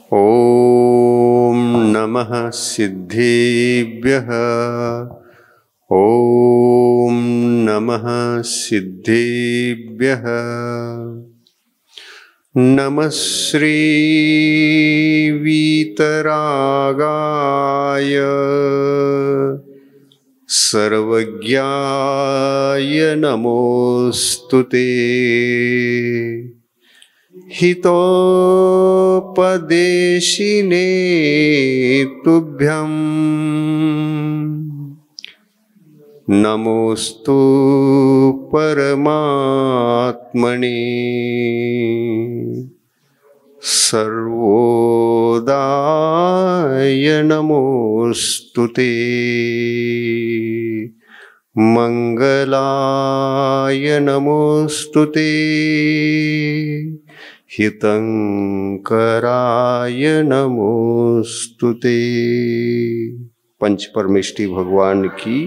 ॐ नमः सिद्धेभ्यः। ॐ नमः सिद्धेभ्यः। नमः श्री वीतरागाय सर्वज्ञाय नमोऽस्तुते। हितोपदेशिने तुभ्यं नमोस्तु परमात्मने। सर्वोदाय नमोस्तुते। मंगलाय नमोस्तुते। हितंकराय नमोस्तुते। पंच परमेष्टि भगवान की,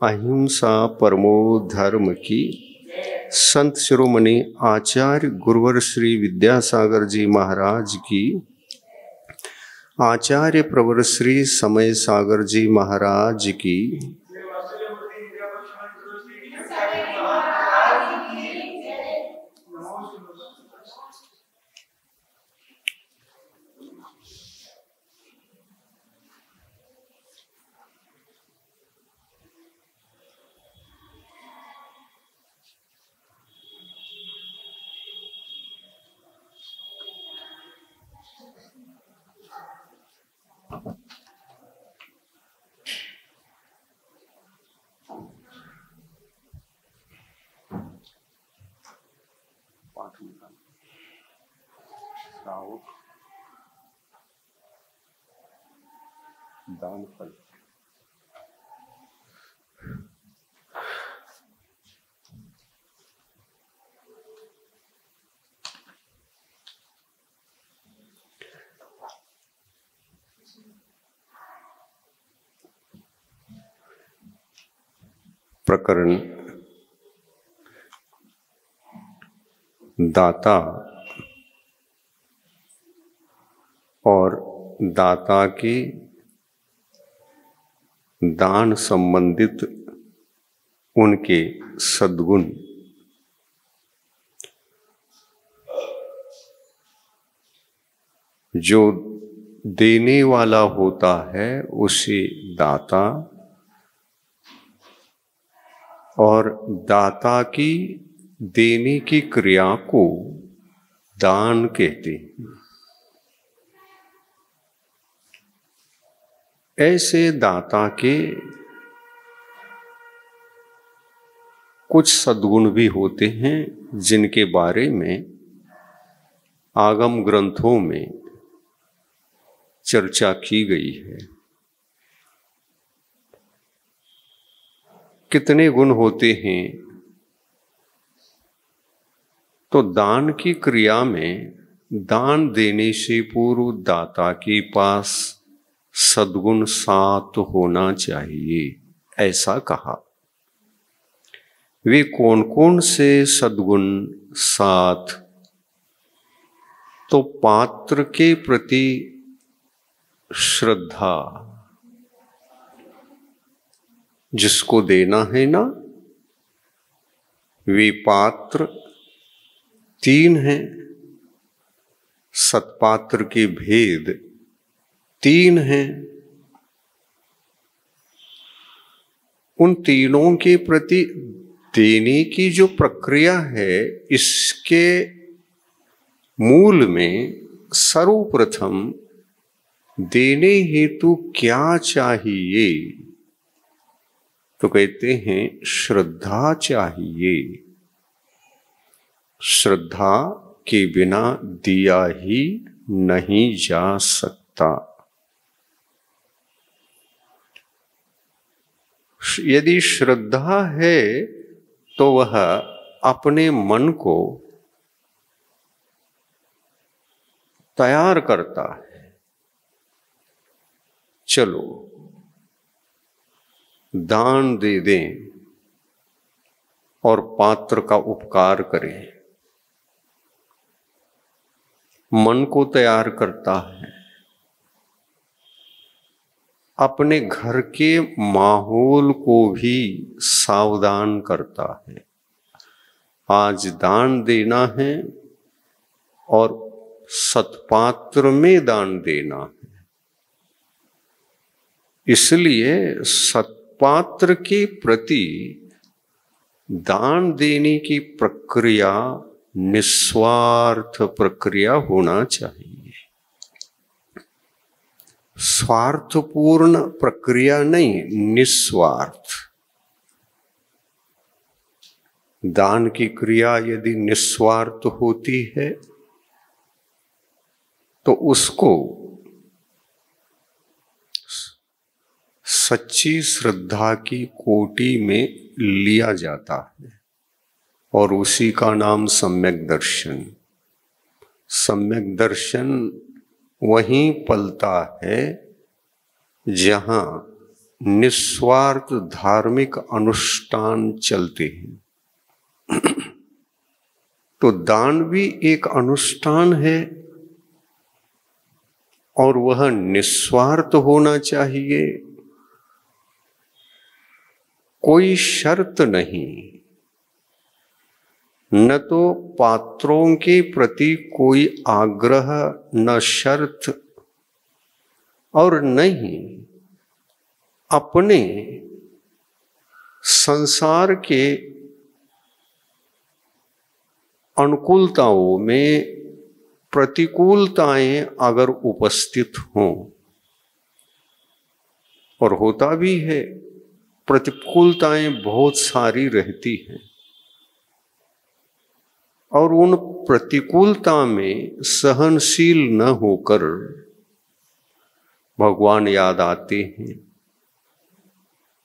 अहिंसा परमो धर्म की, संत शिरोमणि आचार्य गुरुवर श्री विद्यासागर जी महाराज की, आचार्य प्रवर श्री समय सागर जी महाराज की, दान फल। प्रकरण दाता और दाता के दान संबंधित उनके सद्गुण। जो देने वाला होता है उसे दाता, और दाता की देने की क्रिया को दान कहते हैं। ऐसे दाता के कुछ सद्गुण भी होते हैं जिनके बारे में आगम ग्रंथों में चर्चा की गई है। कितने गुण होते हैं? तो दान की क्रिया में दान देने से पूर्व दाता के पास सद्गुण 7 होना चाहिए, ऐसा कहा। वे कौन कौन से सद्गुण 7? तो पात्र के प्रति श्रद्धा, जिसको देना है ना, वे पात्र 3 हैं। सत्पात्र के भेद 3 हैं। उन तीनों के प्रति देने की जो प्रक्रिया है, इसके मूल में सर्वप्रथम देने हेतु क्या चाहिए? तो कहते हैं श्रद्धा चाहिए। श्रद्धा के बिना दिया ही नहीं जा सकता। यदि श्रद्धा है तो वह अपने मन को तैयार करता है। चलो दान दे दें और पात्र का उपकार करें। मन को तैयार करता है, अपने घर के माहौल को भी सावधान करता है। आज दान देना है और सत्पात्र में दान देना है, इसलिए सत्पात्र के प्रति दान देने की प्रक्रिया निस्वार्थ प्रक्रिया होना चाहिए। स्वार्थपूर्ण प्रक्रिया नहीं, निस्वार्थ। दान की क्रिया यदि निस्वार्थ होती है तो उसको सच्ची श्रद्धा की कोटि में लिया जाता है और उसी का नाम सम्यक दर्शन। सम्यक दर्शन वहीं पलता है जहां निस्वार्थ धार्मिक अनुष्ठान चलते हैं। तो दान भी एक अनुष्ठान है और वह निस्वार्थ होना चाहिए, कोई शर्त नहीं। न तो पात्रों के प्रति कोई आग्रह, न शर्त, और नहीं अपने संसार के अनुकूलताओं में प्रतिकूलताएं अगर उपस्थित हों, और होता भी है, प्रतिकूलताएं बहुत सारी रहती हैं, और उन प्रतिकूलता में सहनशील न होकर भगवान याद आते हैं,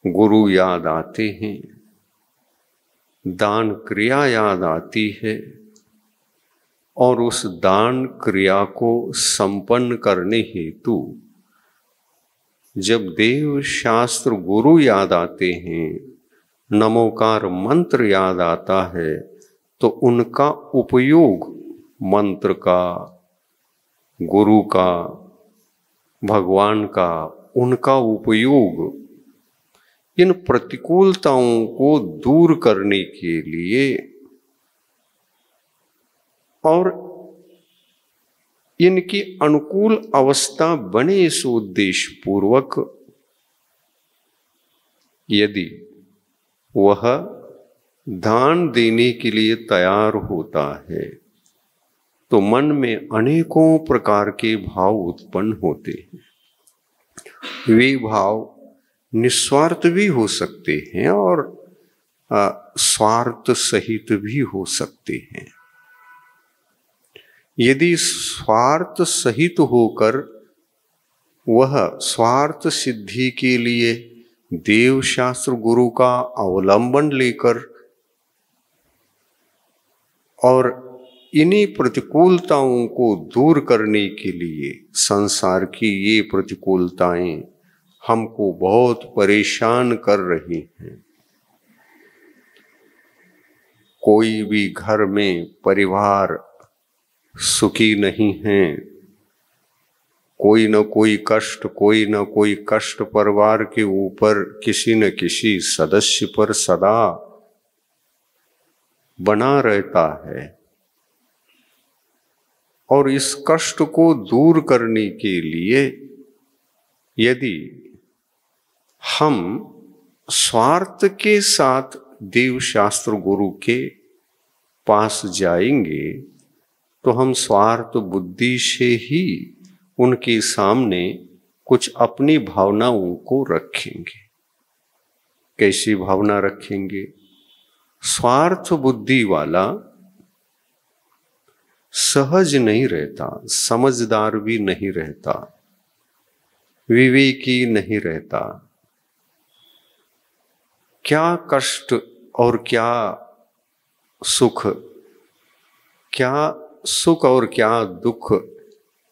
गुरु याद आते हैं, दान क्रिया याद आती है, और उस दान क्रिया को संपन्न करने हेतु जब देव शास्त्र गुरु याद आते हैं, नमोकार मंत्र याद आता है, तो उनका उपयोग मंत्र का, गुरु का, भगवान का, उनका उपयोग इन प्रतिकूलताओं को दूर करने के लिए और इनकी अनुकूल अवस्था बने इस उद्देश्य पूर्वक यदि वह दान देने के लिए तैयार होता है तो मन में अनेकों प्रकार के भाव उत्पन्न होते हैं। वे भाव निस्वार्थ भी हो सकते हैं और स्वार्थ सहित भी हो सकते हैं। यदि स्वार्थ सहित होकर वह स्वार्थ सिद्धि के लिए देव शास्त्र गुरु का अवलंबन लेकर और इन्हीं प्रतिकूलताओं को दूर करने के लिए, संसार की ये प्रतिकूलताएं हमको बहुत परेशान कर रही हैं। कोई भी घर में परिवार सुखी नहीं है, कोई न कोई कष्ट परिवार के ऊपर किसी न किसी सदस्य पर सदा बना रहता है, और इस कष्ट को दूर करने के लिए यदि हम स्वार्थ के साथ देव शास्त्र गुरु के पास जाएंगे तो हम स्वार्थ बुद्धि से ही उनके सामने कुछ अपनी भावनाओं को रखेंगे। कैसी भावना रखेंगे? स्वार्थ बुद्धि वाला सहज नहीं रहता, समझदार भी नहीं रहता, विवेकी नहीं रहता। क्या कष्ट और क्या सुख, क्या सुख और क्या दुख,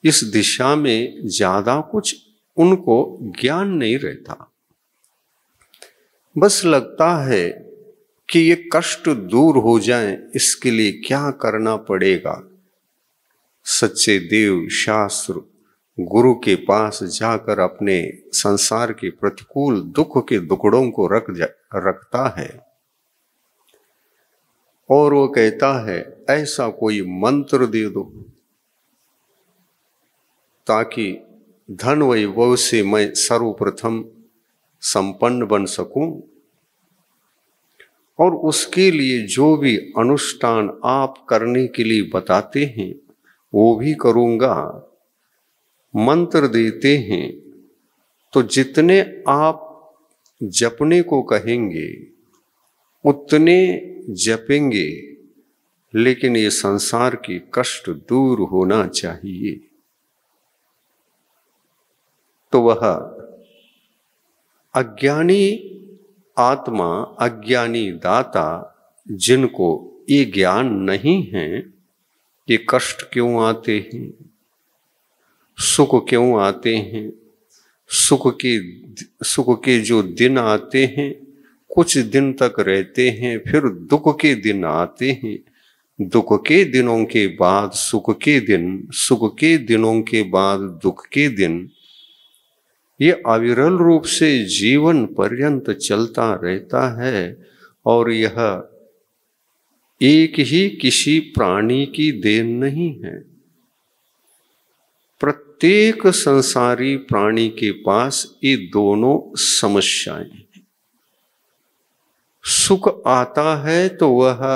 इस दिशा में ज्यादा कुछ उनको ज्ञान नहीं रहता। बस लगता है कि ये कष्ट दूर हो जाए, इसके लिए क्या करना पड़ेगा। सच्चे देव शास्त्र गुरु के पास जाकर अपने संसार के प्रतिकूल दुख के दुखड़ों को रखता है और वो कहता है ऐसा कोई मंत्र दे दो ताकि धन वैभव से मैं सर्वप्रथम संपन्न बन सकूं, और उसके लिए जो भी अनुष्ठान आप करने के लिए बताते हैं वो भी करूंगा। मंत्र देते हैं तो जितने आप जपने को कहेंगे उतने जपेंगे, लेकिन ये संसार के कष्ट दूर होना चाहिए। तो वह अज्ञानी आत्मा, अज्ञानी दाता, जिनको ये ज्ञान नहीं है कि कष्ट क्यों आते हैं, सुख क्यों आते हैं, सुख के जो दिन आते हैं कुछ दिन तक रहते हैं, फिर दुख के दिन आते हैं, दुख के दिनों के बाद सुख के दिन, सुख के दिनों के बाद दुख के दिन, ये अविरल रूप से जीवन पर्यंत चलता रहता है। और यह एक ही किसी प्राणी की देन नहीं है। प्रत्येक संसारी प्राणी के पास ये दोनों समस्याएं हैं। सुख आता है तो वह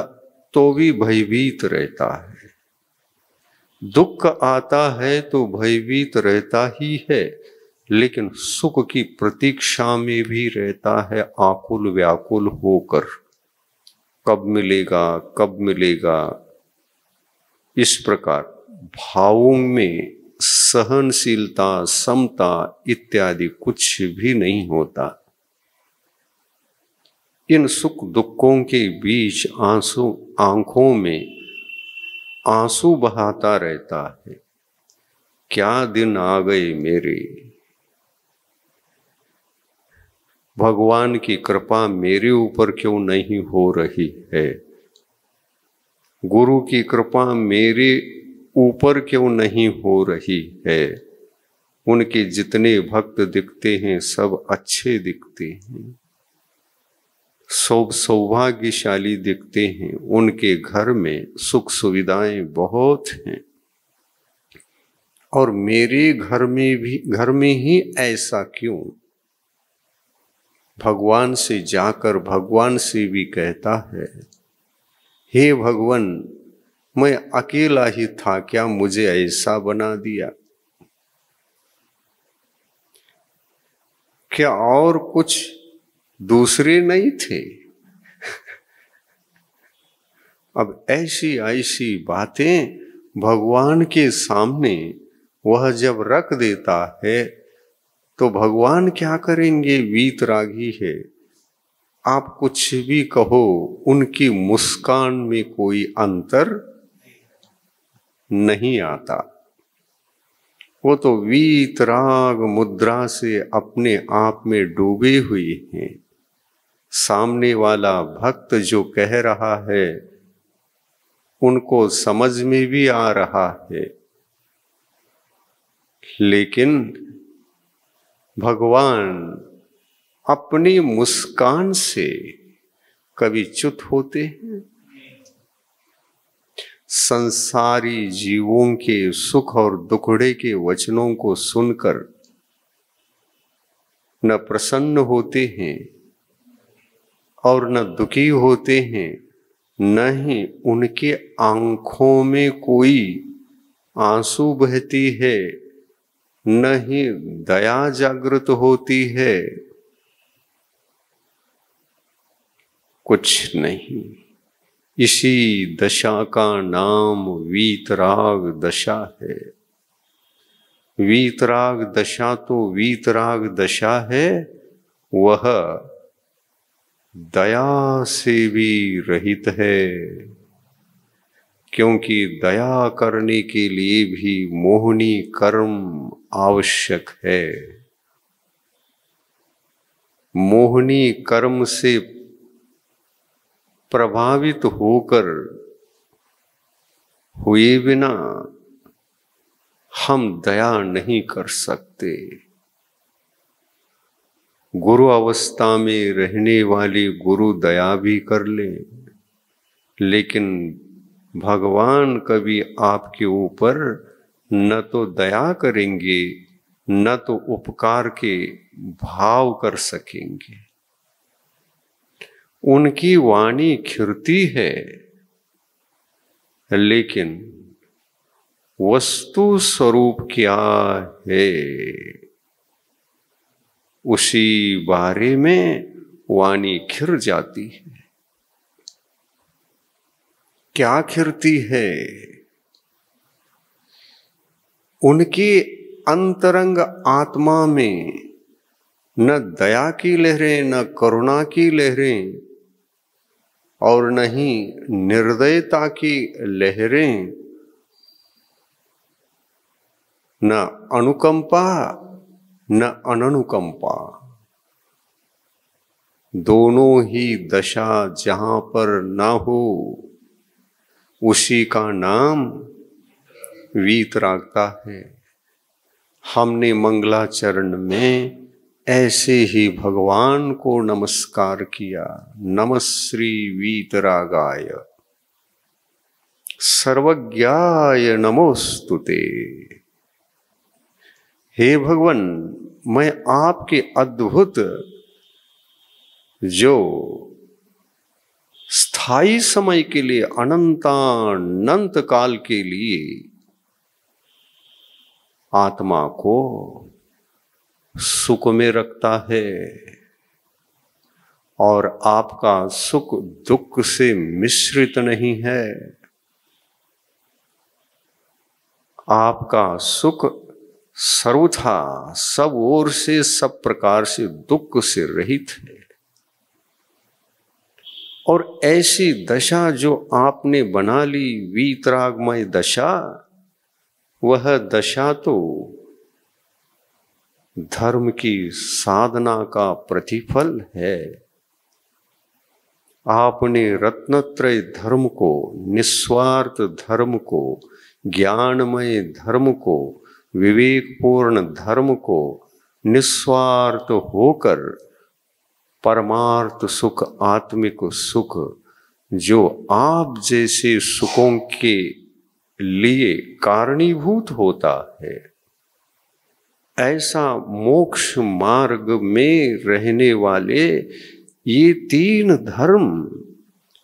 तो भी भयभीत रहता है, दुख आता है तो भयभीत रहता ही है, लेकिन सुख की प्रतीक्षा में भी रहता है आकुल व्याकुल होकर, कब मिलेगा कब मिलेगा। इस प्रकार भावों में सहनशीलता, समता इत्यादि कुछ भी नहीं होता। इन सुख दुखों के बीच आंखों में आंसू बहाता रहता है। क्या दिन आ गए मेरे, भगवान की कृपा मेरे ऊपर क्यों नहीं हो रही है, गुरु की कृपा मेरे ऊपर क्यों नहीं हो रही है। उनके जितने भक्त दिखते हैं सब अच्छे दिखते हैं, सब सौभाग्यशाली दिखते हैं, उनके घर में सुख सुविधाएं बहुत हैं, और मेरे घर में ही ऐसा क्यों। भगवान से जाकर भगवान से भी कहता है, हे भगवान, मैं अकेला ही था क्या, मुझे ऐसा बना दिया, क्या और कुछ दूसरे नहीं थे। अब ऐसी ऐसी बातें भगवान के सामने वह जब रख देता है तो भगवान क्या करेंगे, वीतरागी है। आप कुछ भी कहो, उनकी मुस्कान में कोई अंतर नहीं आता। वो तो वीतराग मुद्रा से अपने आप में डूबे हुए हैं। सामने वाला भक्त जो कह रहा है उनको समझ में भी आ रहा है, लेकिन भगवान अपनी मुस्कान से कभी च्युत होते हैं। संसारी जीवों के सुख और दुखड़े के वचनों को सुनकर न प्रसन्न होते हैं और न दुखी होते हैं, न ही उनके आंखों में कोई आंसू बहती है, न ही दया जागृत होती है, कुछ नहीं। इसी दशा का नाम वीतराग दशा है। वीतराग दशा तो वीतराग दशा है, वह दया से भी रहित है, क्योंकि दया करने के लिए भी मोहनी कर्म आवश्यक है। मोहनी कर्म से प्रभावित होकर हुए बिना हम दया नहीं कर सकते। गुरु अवस्था में रहने वाले गुरु दया भी कर लें, लेकिन भगवान कभी आपके ऊपर न तो दया करेंगे न तो उपकार के भाव कर सकेंगे। उनकी वाणी खिरती है, लेकिन वस्तु स्वरूप क्या है उसी बारे में वाणी खिर जाती है। क्या खिरती है? उनके अंतरंग आत्मा में न दया की लहरें, न करुणा की लहरें, और न ही निर्दयता की लहरें, न अनुकंपा न अननुकंपा। दोनों ही दशा जहां पर ना हो, उसी का नाम वीतरागता है। हमने मंगलाचरण में ऐसे ही भगवान को नमस्कार किया। नमश्री वीतरागाय सर्वज्ञाय नमोस्तुते। हे भगवान, मैं आपके अद्भुत जो स्थायी समय के लिए, अनंतानंत काल के लिए आत्मा को सुख में रखता है, और आपका सुख दुख से मिश्रित नहीं है। आपका सुख सर्वथा सब ओर से, सब प्रकार से दुख से रहित है। और ऐसी दशा जो आपने बना ली, वीतरागमय दशा, वह दशा तो धर्म की साधना का प्रतिफल है। आपने रत्नत्रय धर्म को, निस्वार्थ धर्म को, ज्ञानमय धर्म को, विवेकपूर्ण धर्म को निस्वार्थ होकर परमार्थ सुख, आत्मिक सुख, जो आप जैसे सुखों के लिए कारणीभूत होता है, ऐसा मोक्ष मार्ग में रहने वाले ये तीन धर्म,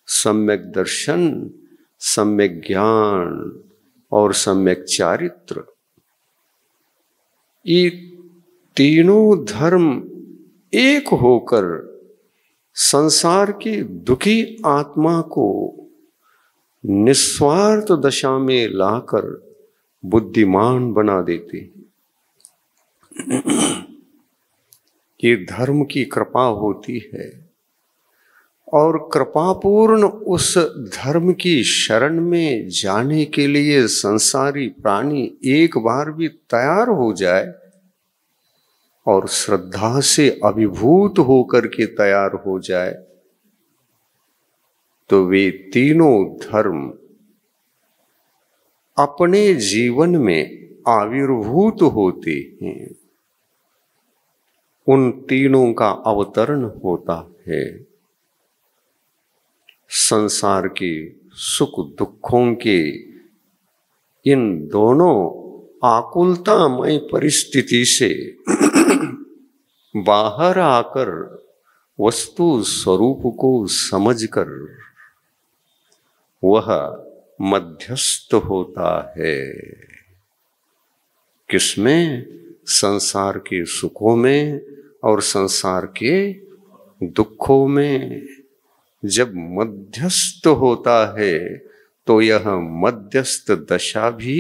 सम्यक दर्शन, सम्यक ज्ञान और सम्यक चारित्र, ये तीनों धर्म एक होकर संसार की दुखी आत्मा को निस्वार्थ दशा में लाकर बुद्धिमान बना देते हैं। ये धर्म की कृपा होती है, और कृपापूर्ण उस धर्म की शरण में जाने के लिए संसारी प्राणी एक बार भी तैयार हो जाए और श्रद्धा से अभिभूत होकर के तैयार हो जाए, तो वे तीनों धर्म अपने जीवन में आविर्भूत होते हैं। उन तीनों का अवतरण होता है। संसार के सुख दुखों के इन दोनों आकुलतामय परिस्थिति से बाहर आकर वस्तु स्वरूप को समझकर वह मध्यस्थ होता है। किसमें? संसार के सुखों में और संसार के दुखों में। जब मध्यस्थ होता है तो यह मध्यस्थ दशा भी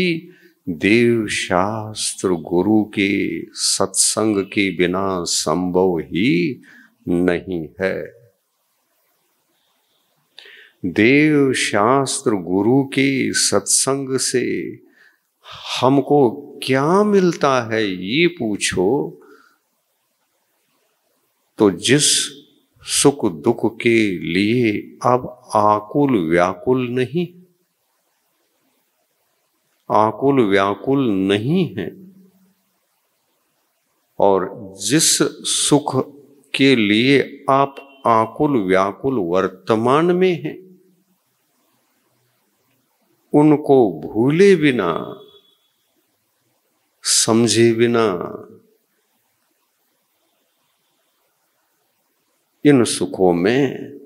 देव शास्त्र गुरु के सत्संग के बिना संभव ही नहीं है। देव शास्त्र गुरु के सत्संग से हमको क्या मिलता है, ये पूछो तो जिस सुख दुख के लिए अब आकुल व्याकुल नहीं, आकुल व्याकुल नहीं है, और जिस सुख के लिए आप आकुल व्याकुल वर्तमान में हैं, उनको भूले बिना, समझे बिना इन सुखों में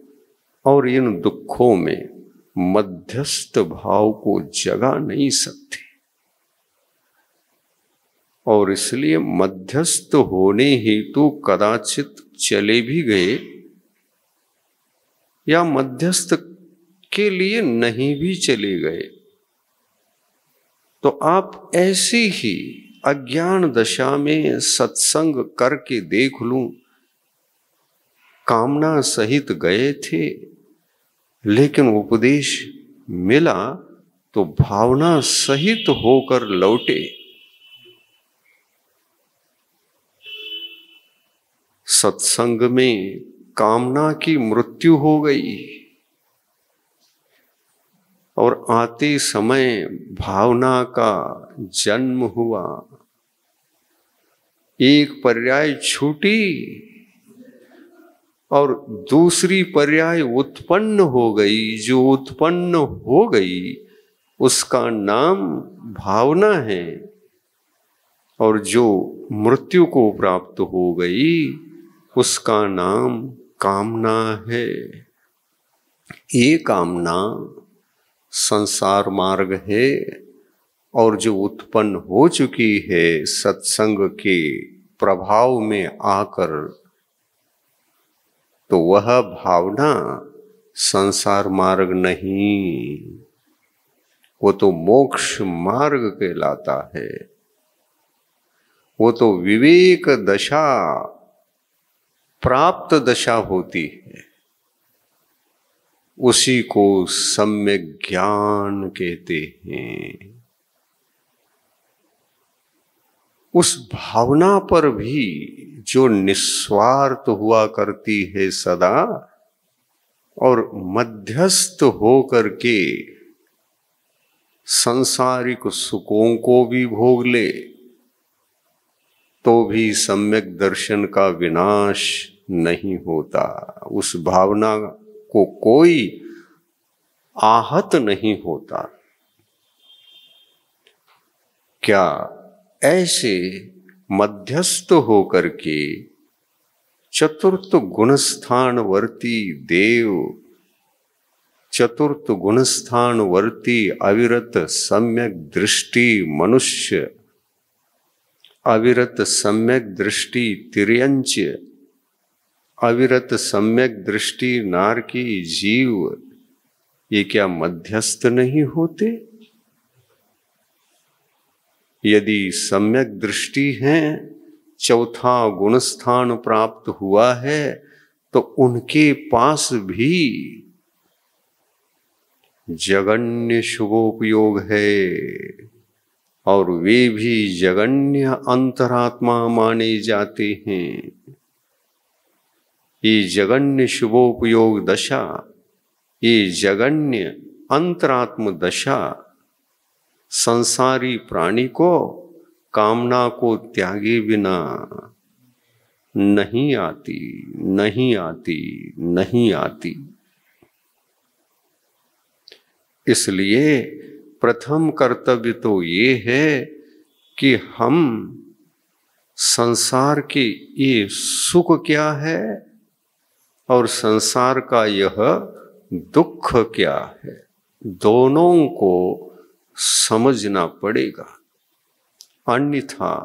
और इन दुखों में मध्यस्थ भाव को जगा नहीं सकते। और इसलिए मध्यस्थ होने हेतु कदाचित चले भी गए या मध्यस्थ के लिए नहीं भी चले गए, तो आप ऐसी ही अज्ञान दशा में सत्संग करके देख लूं, कामना सहित गए थे, लेकिन उपदेश मिला तो भावना सहित होकर लौटे। सत्संग में कामना की मृत्यु हो गई और आते समय भावना का जन्म हुआ। एक पर्याय छूटी और दूसरी पर्याय उत्पन्न हो गई। जो उत्पन्न हो गई उसका नाम भावना है, और जो मृत्यु को प्राप्त हो गई उसका नाम कामना है। ये कामना संसार मार्ग है, और जो उत्पन्न हो चुकी है सत्संग के प्रभाव में आकर, तो वह भावना संसार मार्ग नहीं, वो तो मोक्ष मार्ग कहलाता है। वो तो विवेक दशा, प्राप्त दशा होती है। उसी को सम्यक ज्ञान कहते हैं। उस भावना पर भी जो निस्वार्थ हुआ करती है सदा, और मध्यस्थ होकर के सांसारिक सुखों को भी भोग ले, तो भी सम्यक दर्शन का विनाश नहीं होता। उस भावना को कोई आहत नहीं होता। क्या ऐसे मध्यस्थ होकर के चतुर्थ गुणस्थानवर्ती देव, चतुर्थ गुणस्थानवर्ती अविरत सम्यक दृष्टि मनुष्य, अविरत सम्यक दृष्टि तिर्यंच, अविरत सम्यक दृष्टि नारकी जीव, ये क्या मध्यस्थ नहीं होते? यदि सम्यक दृष्टि है, चौथा गुणस्थान प्राप्त हुआ है, तो उनके पास भी जगन्य शुभोपयोग है, और वे भी जगन्य अंतरात्मा माने जाते हैं। ये जगन्य शुभोपयोग दशा, ये जगन्य अंतरात्म दशा संसारी प्राणी को कामना को त्यागे बिना नहीं आती, नहीं आती, नहीं आती। इसलिए प्रथम कर्तव्य तो ये है कि हम संसार के ये सुख क्या है और संसार का यह दुख क्या है, दोनों को समझना पड़ेगा। अन्यथा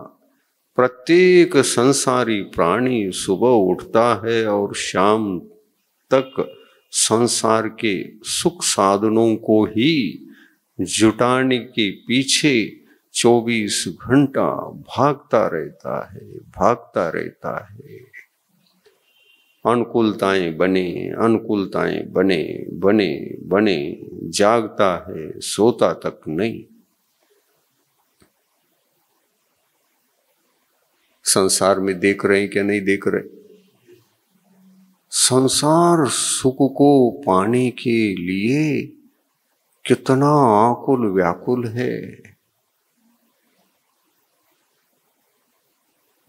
प्रत्येक संसारी प्राणी सुबह उठता है और शाम तक संसार के सुख साधनों को ही जुटाने के पीछे 24 घंटा भागता रहता है, भागता रहता है। अनुकूलताएं बने, अनुकूलताएं बने बने बने, जागता है, सोता तक नहीं। संसार में देख रहे हैं क्या नहीं देख रहे? संसार सुख को पाने के लिए कितना आकुल व्याकुल है।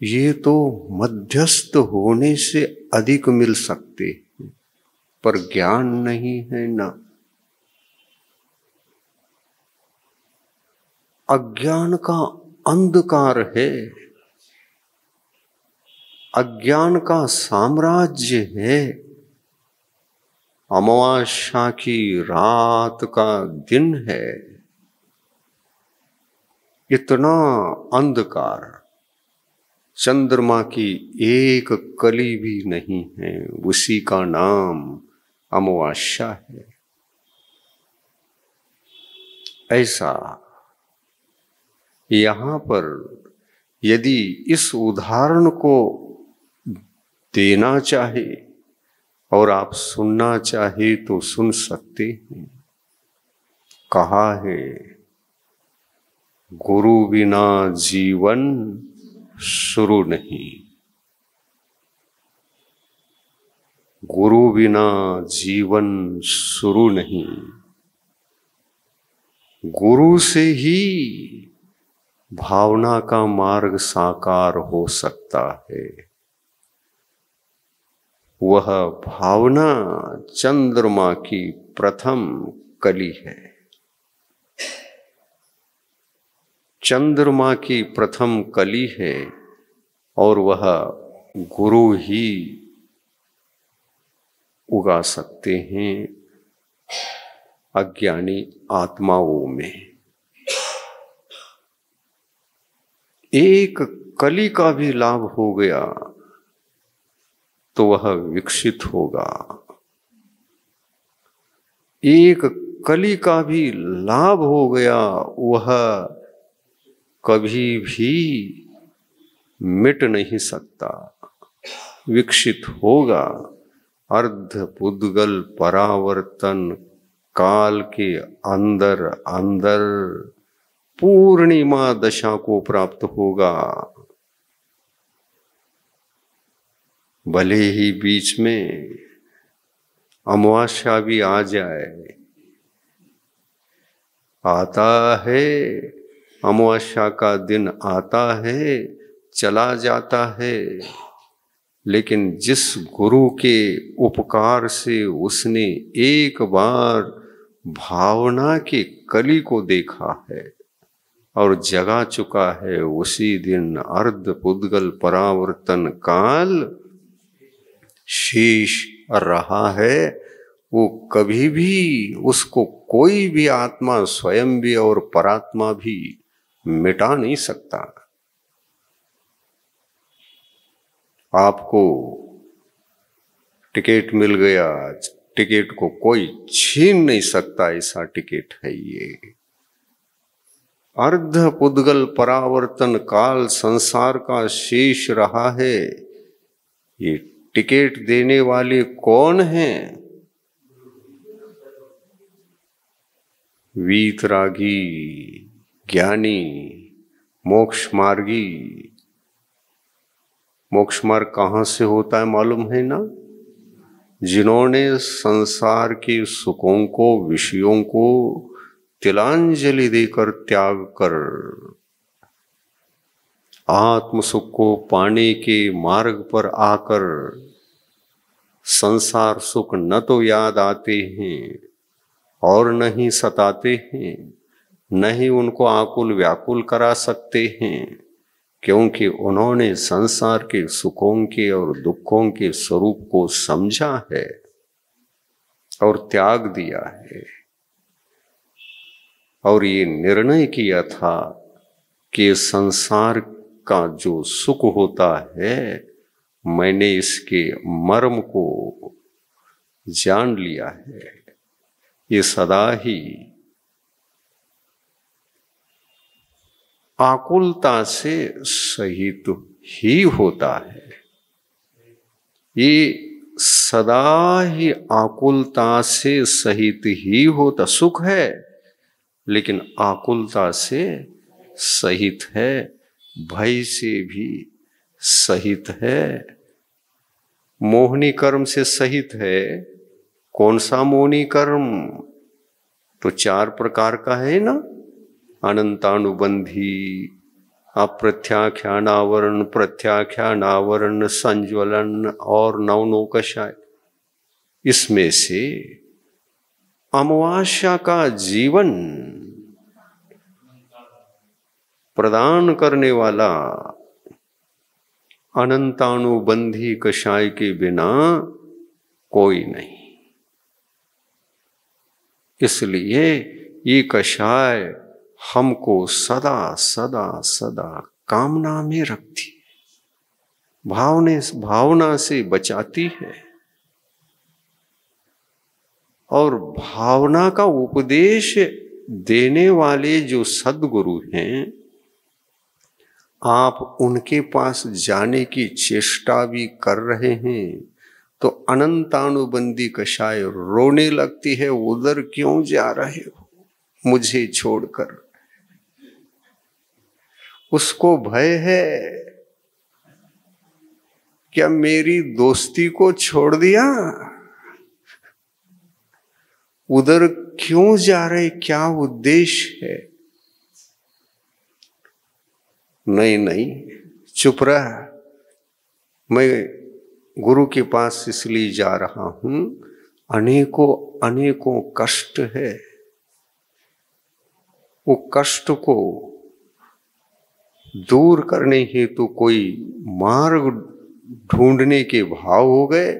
ये तो मध्यस्थ होने से अधिक मिल सकते हैं, पर ज्ञान नहीं है ना। अज्ञान का अंधकार है, अज्ञान का साम्राज्य है। अमावस्या की रात का दिन है, इतना अंधकार, चंद्रमा की एक कली भी नहीं है, उसी का नाम अमावस्या है। ऐसा यहां पर यदि इस उदाहरण को देना चाहे और आप सुनना चाहे तो सुन सकते हैं। कहा है, गुरु बिना जीवन शुरू नहीं, गुरु बिना जीवन शुरू नहीं। गुरु से ही भावना का मार्ग साकार हो सकता है। वह भावना चंद्रमा की प्रथम कली है, चंद्रमा की प्रथम कली है, और वह गुरु ही उगा सकते हैं अज्ञानी आत्माओं में। एक कली का भी लाभ हो गया तो वह विकसित होगा, एक कली का भी लाभ हो गया वह कभी भी मिट नहीं सकता, विकसित होगा। अर्ध पुद्गल परावर्तन काल के अंदर अंदर पूर्णिमा दशा को प्राप्त होगा। भले ही बीच में अमावस्या भी आ जाए, आता है, अमावस्या का दिन आता है, चला जाता है, लेकिन जिस गुरु के उपकार से उसने एक बार भावना की कली को देखा है और जगा चुका है, उसी दिन अर्ध पुद्गल परावर्तन काल शेष रहा है। वो कभी भी उसको कोई भी आत्मा स्वयं भी और परात्मा भी मिटा नहीं सकता। आपको टिकट मिल गया, टिकट को कोई छीन नहीं सकता, ऐसा टिकट है ये। अर्ध पुद्गल परावर्तन काल संसार का शेष रहा है। ये टिकट देने वाले कौन हैं? वीतरागी, ज्ञानी, मोक्ष मार्गी। मोक्ष मार्ग कहाँ से होता है मालूम है ना? जिन्होंने संसार के सुखों को, विषयों को तिलांजलि देकर त्याग कर आत्म सुख को पाने के मार्ग पर आकर संसार सुख न तो याद आते हैं और न ही सताते हैं, न ही उनको आकुल व्याकुल करा सकते हैं, क्योंकि उन्होंने संसार के सुखों के और दुखों के स्वरूप को समझा है और त्याग दिया है, और ये निर्णय किया था कि संसार का जो सुख होता है, मैंने इसके मर्म को जान लिया है, ये सदा ही आकुलता से सहित ही होता है। ये सदा ही आकुलता से सहित ही होता, सुख है लेकिन आकुलता से सहित है, भय से भी सहित है, मोहनी कर्म से सहित है। कौन सा मोहनी कर्म? तो 4 प्रकार का है ना, अनंतानुबंधी, अप्रत्याख्यानावरण, प्रत्याख्यानावरण, संज्वलन और नवनो कषाय, इसमें से अमावस्या का जीवन प्रदान करने वाला अनंतानुबंधी कषाय के बिना कोई नहीं। इसलिए ये कषाय हमको सदा सदा सदा कामना में रखती है, भावना से बचाती है। और भावना का उपदेश देने वाले जो सद्गुरु हैं, आप उनके पास जाने की चेष्टा भी कर रहे हैं तो अनंतानुबंधी कषाय रोने लगती है, उधर क्यों जा रहे हो मुझे छोड़कर। उसको भय है, क्या मेरी दोस्ती को छोड़ दिया, उधर क्यों जा रहे, क्या उद्देश्य है। नहीं नहीं, चुप रह, मैं गुरु के पास इसलिए जा रहा हूं, अनेकों अनेकों कष्ट है, वो कष्ट को दूर करने हेतु कोई मार्ग ढूंढने के भाव हो गए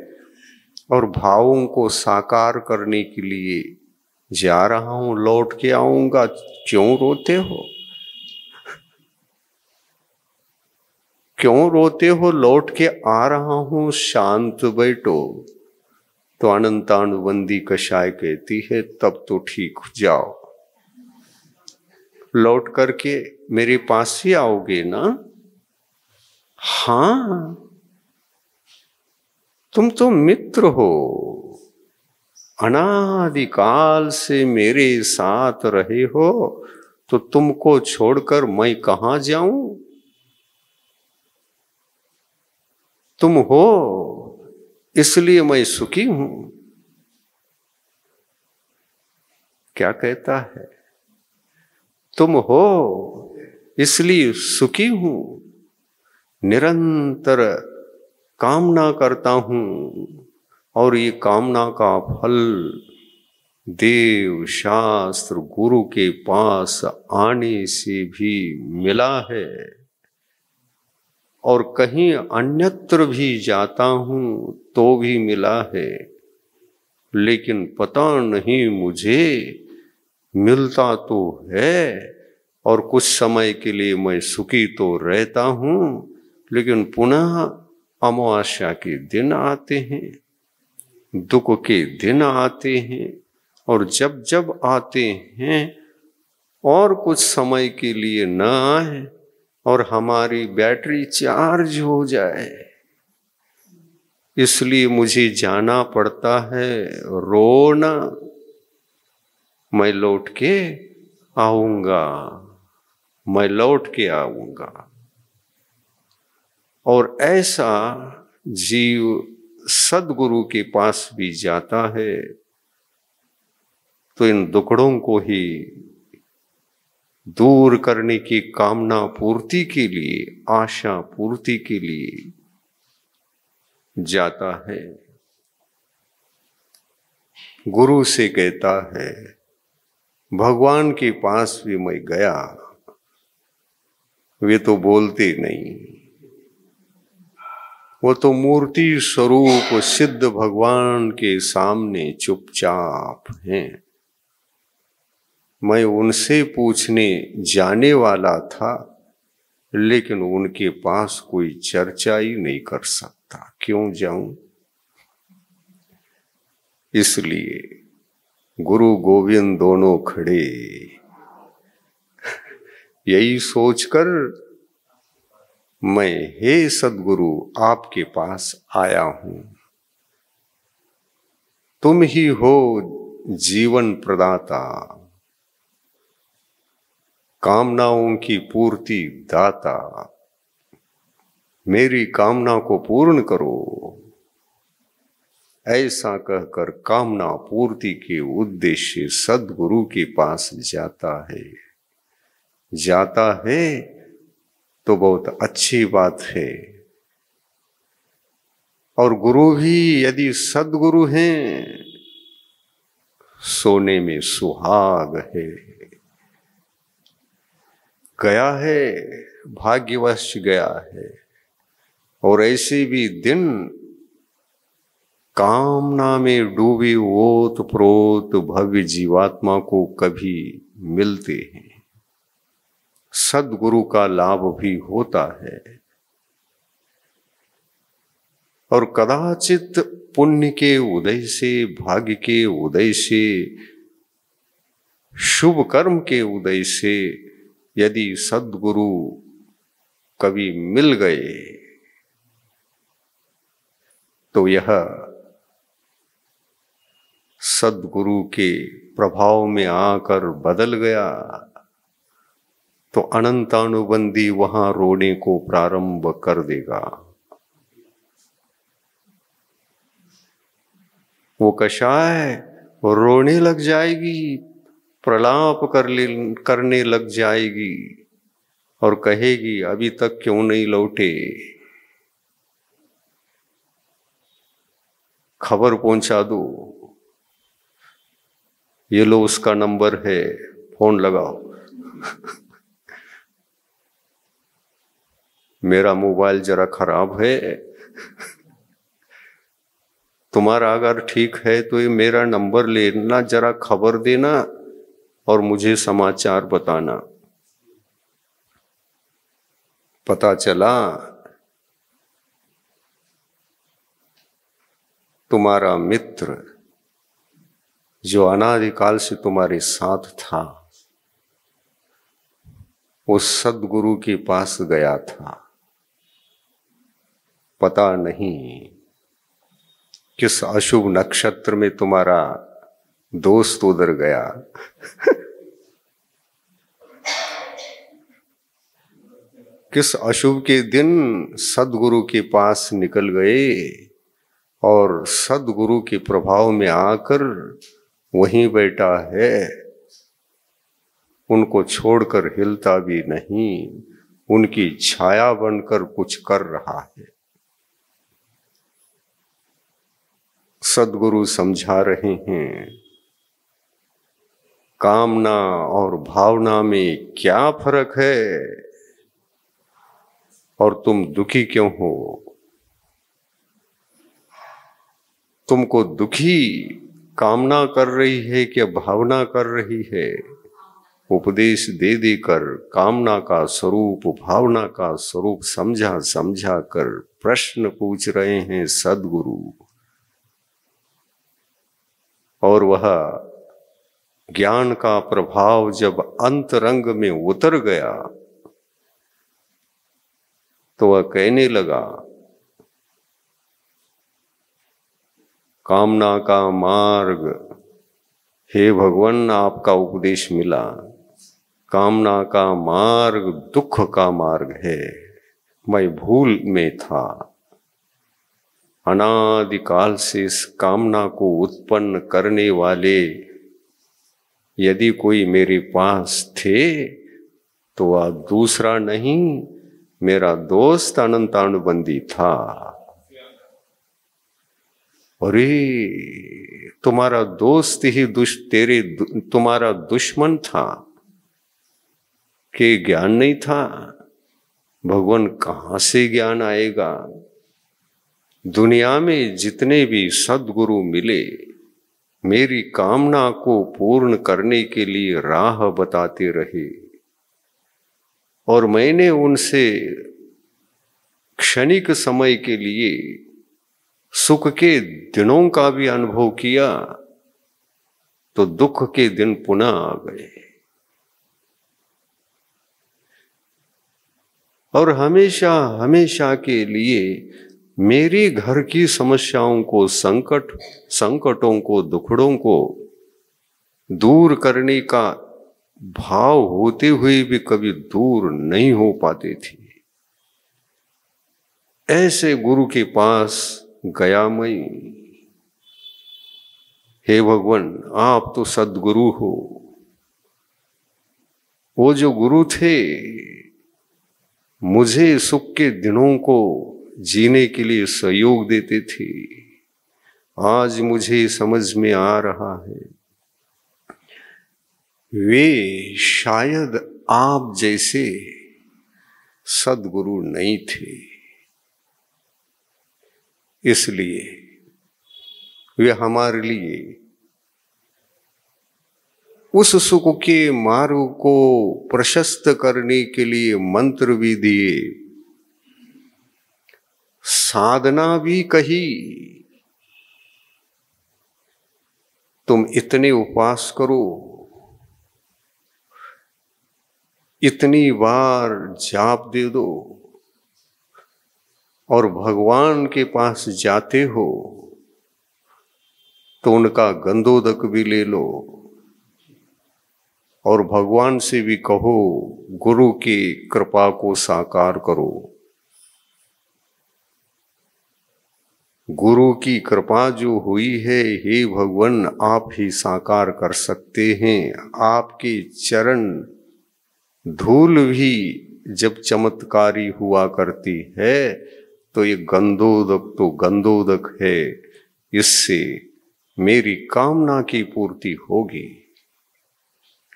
और भावों को साकार करने के लिए जा रहा हूं, लौट के आऊंगा। क्यों रोते हो, क्यों रोते हो, लौट के आ रहा हूं, शांत बैठो। तो अनंतानुबंधी कषाय कहती है तब तो ठीक, जाओ, लौट करके मेरे पास ही आओगे ना। हाँ, तुम तो मित्र हो, अनादिकाल से मेरे साथ रहे हो, तो तुमको छोड़कर मैं कहां जाऊं। तुम हो इसलिए मैं सुखी हूं। क्या कहता है, तुम हो इसलिए सुखी हूं, निरंतर कामना करता हूं और ये कामना का फल देव शास्त्र गुरु के पास आने से भी मिला है और कहीं अन्यत्र भी जाता हूं तो भी मिला है, लेकिन पता नहीं मुझे मिलता तो है और कुछ समय के लिए मैं सुखी तो रहता हूं, लेकिन पुनः अमावस्या के दिन आते हैं, दुख के दिन आते हैं और जब जब आते हैं और कुछ समय के लिए न आए और हमारी बैटरी चार्ज हो जाए, इसलिए मुझे जाना पड़ता है। रोना, मैं लौट के आऊंगा, मैं लौट के आऊंगा। और ऐसा जीव सद्गुरु के पास भी जाता है तो इन दुखड़ों को ही दूर करने की कामना पूर्ति के लिए, आशा पूर्ति के लिए जाता है। गुरु से कहता है, भगवान के पास भी मैं गया, वे तो बोलते नहीं, वो तो मूर्ति स्वरूप सिद्ध भगवान के सामने चुपचाप हैं। मैं उनसे पूछने जाने वाला था, लेकिन उनके पास कोई चर्चा ही नहीं कर सकता, क्यों जाऊं। इसलिए गुरु गोविंद दोनों खड़े, यही सोचकर मैं हे सद्गुरु आपके पास आया हूं। तुम ही हो जीवन प्रदाता, कामनाओं की पूर्ति दाता, मेरी कामना को पूर्ण करो। ऐसा कहकर कामना पूर्ति के उद्देश्य सद्गुरु के पास जाता है तो बहुत अच्छी बात है। और गुरु भी यदि सद्गुरु हैं, सोने में सुहाग है। गया है, भाग्यवश गया है। और ऐसे भी दिन कामना में डूबे ओत प्रोत भव्य जीवात्मा को कभी मिलते हैं। सद्गुरु का लाभ भी होता है। और कदाचित पुण्य के उदय से, भाग्य के उदय से, शुभ कर्म के उदय से यदि सद्गुरु कभी मिल गए तो यह सद्गुरु के प्रभाव में आकर बदल गया तो अनंतानुबंधी वहां रोने को प्रारंभ कर देगा। वो कषाय रोने लग जाएगी, प्रलाप करने लग जाएगी और कहेगी अभी तक क्यों नहीं लौटे, खबर पहुंचा दो, ये लो उसका नंबर है, फोन लगाओ। मेरा मोबाइल जरा खराब है, तुम्हारा अगर ठीक है तो ये मेरा नंबर लेना, जरा खबर देना और मुझे समाचार बताना। पता चला तुम्हारा मित्र जो अनादिकाल से तुम्हारे साथ था, वो सद्गुरु के पास गया था। पता नहीं किस अशुभ नक्षत्र में तुम्हारा दोस्त उधर गया। किस अशुभ के दिन सद्गुरु के पास निकल गए और सद्गुरु के प्रभाव में आकर वहीं बैठा है, उनको छोड़कर हिलता भी नहीं, उनकी छाया बनकर कुछ कर रहा है। सद्गुरु समझा रहे हैं कामना और भावना में क्या फर्क है और तुम दुखी क्यों हो। तुमको दुखी कामना कर रही है कि भावना कर रही है। उपदेश दे देकर कामना का स्वरूप, भावना का स्वरूप समझा समझा कर प्रश्न पूछ रहे हैं सद्गुरु। और वह ज्ञान का प्रभाव जब अंतरंग में उतर गया तो वह कहने लगा कामना का मार्ग, हे भगवान आपका उपदेश मिला, कामना का मार्ग दुख का मार्ग है। मैं भूल में था, अनादिकाल से इस कामना को उत्पन्न करने वाले यदि कोई मेरे पास थे तो वह दूसरा नहीं, मेरा दोस्त अनंतानुबंधी था। अरे तुम्हारा दोस्त ही तुम्हारा दुश्मन था कि ज्ञान नहीं था। भगवान कहाँ से ज्ञान आएगा। दुनिया में जितने भी सद्गुरु मिले मेरी कामना को पूर्ण करने के लिए राह बताते रहे और मैंने उनसे क्षणिक समय के लिए सुख के दिनों का भी अनुभव किया तो दुख के दिन पुनः आ गए। और हमेशा हमेशा के लिए मेरी घर की समस्याओं को, संकटों को, दुखड़ों को दूर करने का भाव होते हुए भी कभी दूर नहीं हो पाती थी। ऐसे गुरु के पास गया मैं। हे भगवान आप तो सद्गुरु हो। वो जो गुरु थे मुझे सुख के दिनों को जीने के लिए सहयोग देते थे। आज मुझे समझ में आ रहा है, वे शायद आप जैसे सद्गुरु नहीं थे, इसलिए वे हमारे लिए उस सुख के मार्ग को प्रशस्त करने के लिए मंत्र भी दिए, साधना भी कही। तुम इतने उपवास करो, इतनी बार जाप दे दो, और भगवान के पास जाते हो तो उनका गंधोदक भी ले लो और भगवान से भी कहो, गुरु की कृपा को साकार करो। गुरु की कृपा जो हुई है, हे भगवान आप ही साकार कर सकते हैं। आपके चरण धूल भी जब चमत्कारी हुआ करती है तो ये गंधोदक तो गंधोदक है, इससे मेरी कामना की पूर्ति होगी,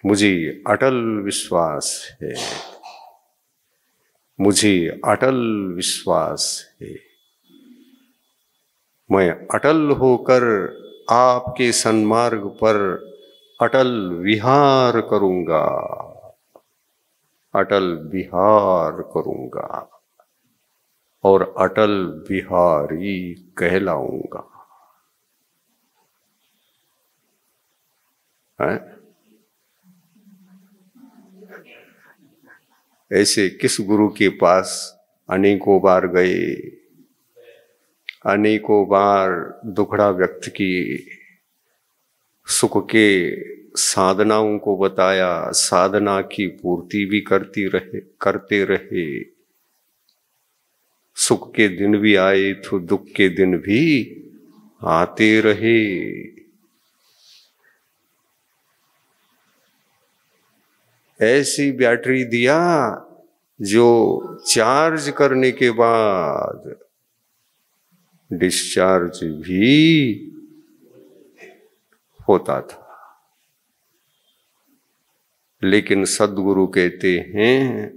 मुझे अटल विश्वास है, मुझे अटल विश्वास है। मैं अटल होकर आपके सन्मार्ग पर अटल विहार करूंगा, अटल विहार करूंगा और अटल बिहारी कहलाऊंगा। ऐसे किस गुरु के पास अनेकों बार गए, अनेकों बार दुखड़ा व्यक्त किए, सुख के साधनाओं को बताया, साधना की पूर्ति भी करते रहे। सुख के दिन भी आए तो दुख के दिन भी आते रहे। ऐसी बैटरी दिया जो चार्ज करने के बाद डिस्चार्ज भी होता था। लेकिन सद्गुरु कहते हैं,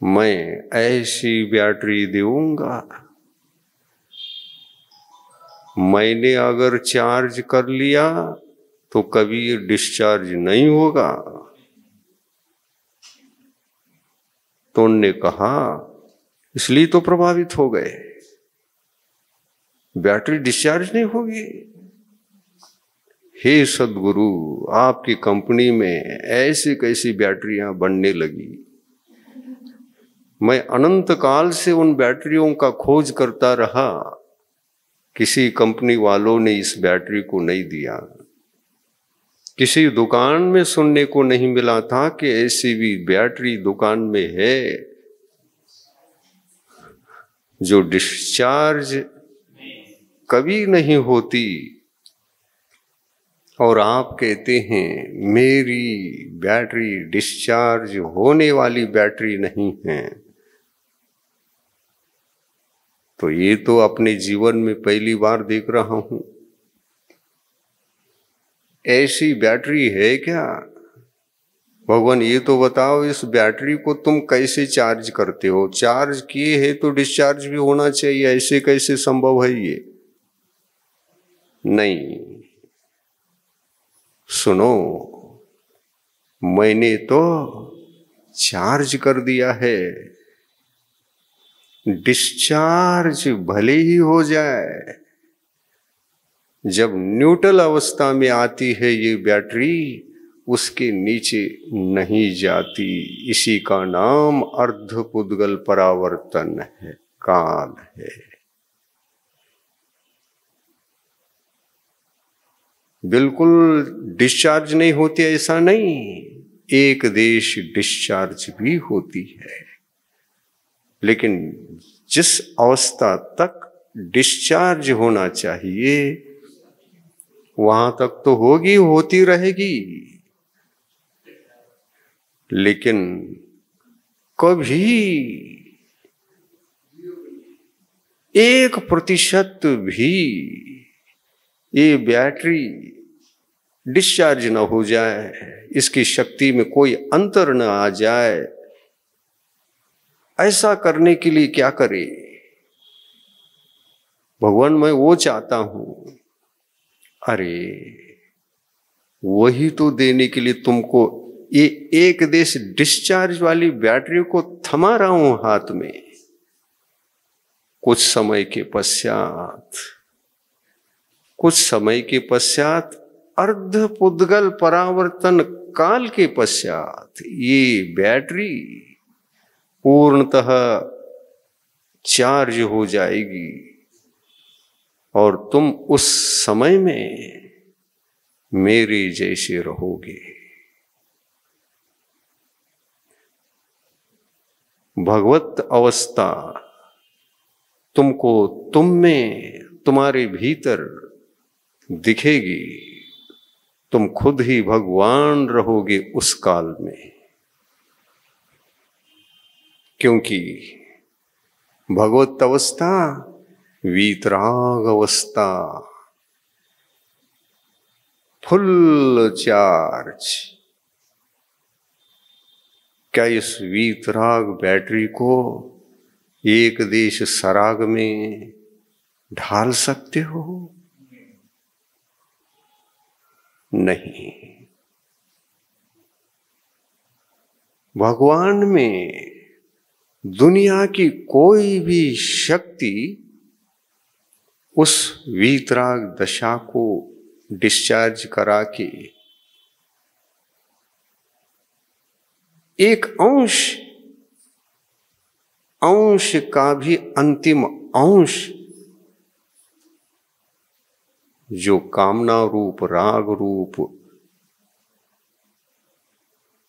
मैं ऐसी बैटरी दूंगा, मैंने अगर चार्ज कर लिया तो कभी ये डिस्चार्ज नहीं होगा। तो उनने कहा, इसलिए तो प्रभावित हो गए, बैटरी डिस्चार्ज नहीं होगी। हे सद्गुरु, आपकी कंपनी में ऐसी कैसी बैटरियां बनने लगी। मैं अनंत काल से उन बैटरियों का खोज करता रहा, किसी कंपनी वालों ने इस बैटरी को नहीं दिया। किसी दुकान में सुनने को नहीं मिला था कि ऐसी भी बैटरी दुकान में है जो डिस्चार्ज कभी नहीं होती। और आप कहते हैं मेरी बैटरी डिस्चार्ज होने वाली बैटरी नहीं है। तो ये तो अपने जीवन में पहली बार देख रहा हूं। ऐसी बैटरी है क्या? भगवान ये तो बताओ, इस बैटरी को तुम कैसे चार्ज करते हो? चार्ज किए है तो डिस्चार्ज भी होना चाहिए, ऐसे कैसे संभव है ये? नहीं, सुनो, मैंने तो चार्ज कर दिया है। डिस्चार्ज भले ही हो जाए, जब न्यूट्रल अवस्था में आती है ये बैटरी, उसके नीचे नहीं जाती। इसी का नाम अर्धपुद्गल परावर्तन है, काल है। बिल्कुल डिस्चार्ज नहीं होती ऐसा नहीं, एक देश डिस्चार्ज भी होती है। लेकिन जिस अवस्था तक डिस्चार्ज होना चाहिए वहां तक तो होगी, होती रहेगी। लेकिन कभी 1% भी ये बैटरी डिस्चार्ज न हो जाए, इसकी शक्ति में कोई अंतर न आ जाए, ऐसा करने के लिए क्या करे? भगवान मैं वो चाहता हूं। अरे वही तो देने के लिए तुमको ये एक देश डिस्चार्ज वाली बैटरी को थमा रहा हूं हाथ में। कुछ समय के पश्चात अर्धपुद्गल परावर्तन काल के पश्चात ये बैटरी पूर्णतः चार्ज हो जाएगी और तुम उस समय में मेरे जैसे रहोगे। भगवत अवस्था तुमको तुम में, तुम्हारे भीतर दिखेगी। तुम खुद ही भगवान रहोगे उस काल में, क्योंकि भगवत अवस्था वीतराग अवस्था, फुल चार्ज। क्या इस वीतराग बैटरी को एक देश सराग में ढाल सकते हो? नहीं। भगवान में दुनिया की कोई भी शक्ति उस वीतराग दशा को डिस्चार्ज करा के एक अंश का भी अंतिम अंश जो कामना रूप, राग रूप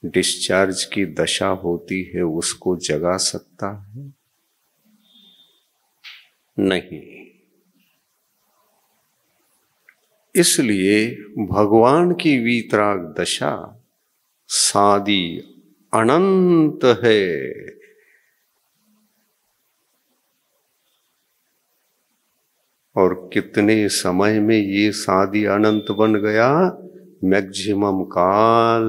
डिस्चार्ज की दशा होती है उसको जगा सकता है? नहीं। इसलिए भगवान की वीतराग दशा सादी अनंत है। और कितने समय में ये सादी अनंत बन गया? मैक्सिमम काल,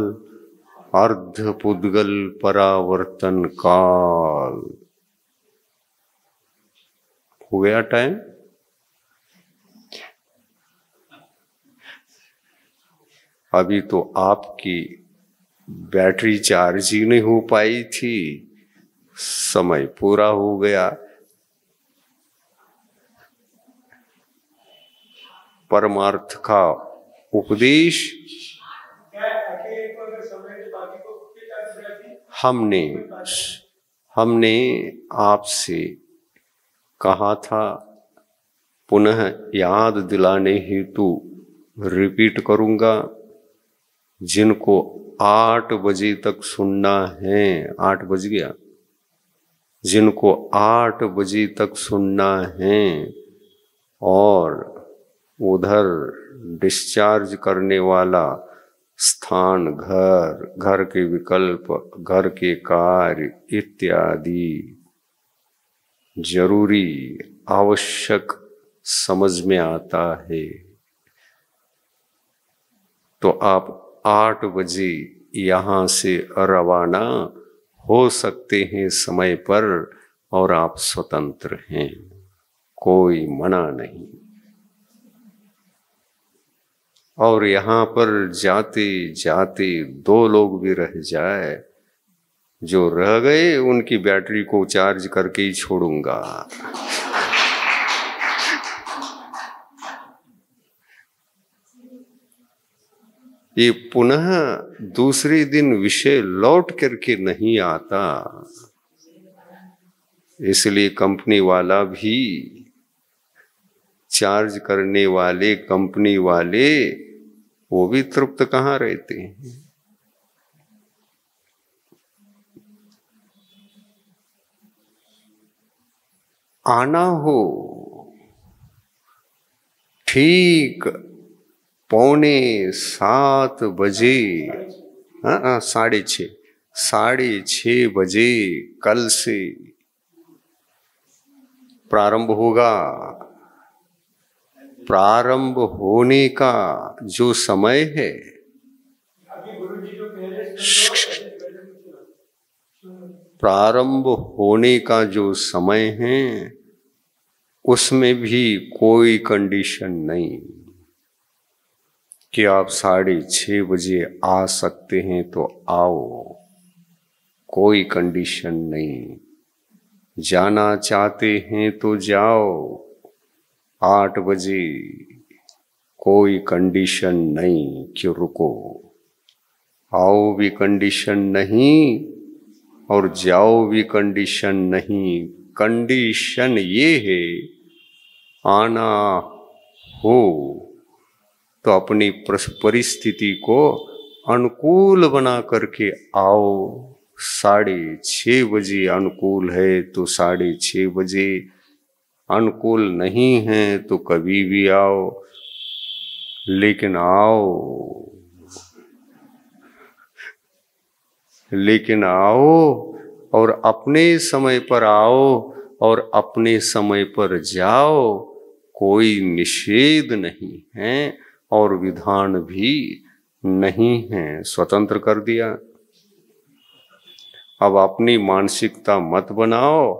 अर्धपुद्गल परावर्तन काल। हो गया टाइम। अभी तो आपकी बैटरी चार्ज ही नहीं हो पाई थी, समय पूरा हो गया। परमार्थ का उपदेश हमने आपसे कहा था, पुनः याद दिलाने हेतु रिपीट करूंगा। जिनको 8 बजे तक सुनना है, 8 बज गया, जिनको 8 बजे तक सुनना है और उधर डिस्चार्ज करने वाला स्थान, घर के विकल्प, घर के कार्य इत्यादि जरूरी आवश्यक समझ में आता है, तो आप 8 बजे यहाँ से रवाना हो सकते हैं समय पर, और आप स्वतंत्र हैं, कोई मना नहीं। और यहाँ पर जाते जाते 2 लोग भी रह जाए, जो रह गए उनकी बैटरी को चार्ज करके ही छोड़ूंगा। ये पुनः दूसरे दिन विषय लौट करके नहीं आता। इसलिए कंपनी वाला भी, चार्ज करने वाले कंपनी वाले, वो भी तृप्त कहाँ रहते हैं। आना हो ठीक 6:45 बजे, 6:30, 6:30 बजे कल से प्रारंभ होगा। प्रारंभ होने का जो समय है, प्रारंभ होने का जो समय है उसमें भी कोई कंडीशन नहीं कि आप 6:30 बजे आ सकते हैं तो आओ, कोई कंडीशन नहीं। जाना चाहते हैं तो जाओ 8 बजे, कोई कंडीशन नहीं कि रुको। आओ भी कंडीशन नहीं और जाओ भी कंडीशन नहीं। कंडीशन ये है, आना हो तो अपनी परिस्थिति को अनुकूल बना करके आओ। 6:30 बजे अनुकूल है तो 6:30 बजे, अनुकूल नहीं है तो कभी भी आओ, लेकिन आओ, लेकिन आओ और अपने समय पर आओ और अपने समय पर जाओ। कोई निषेध नहीं है और विधान भी नहीं है, स्वतंत्र कर दिया। अब अपनी मानसिकता मत बनाओ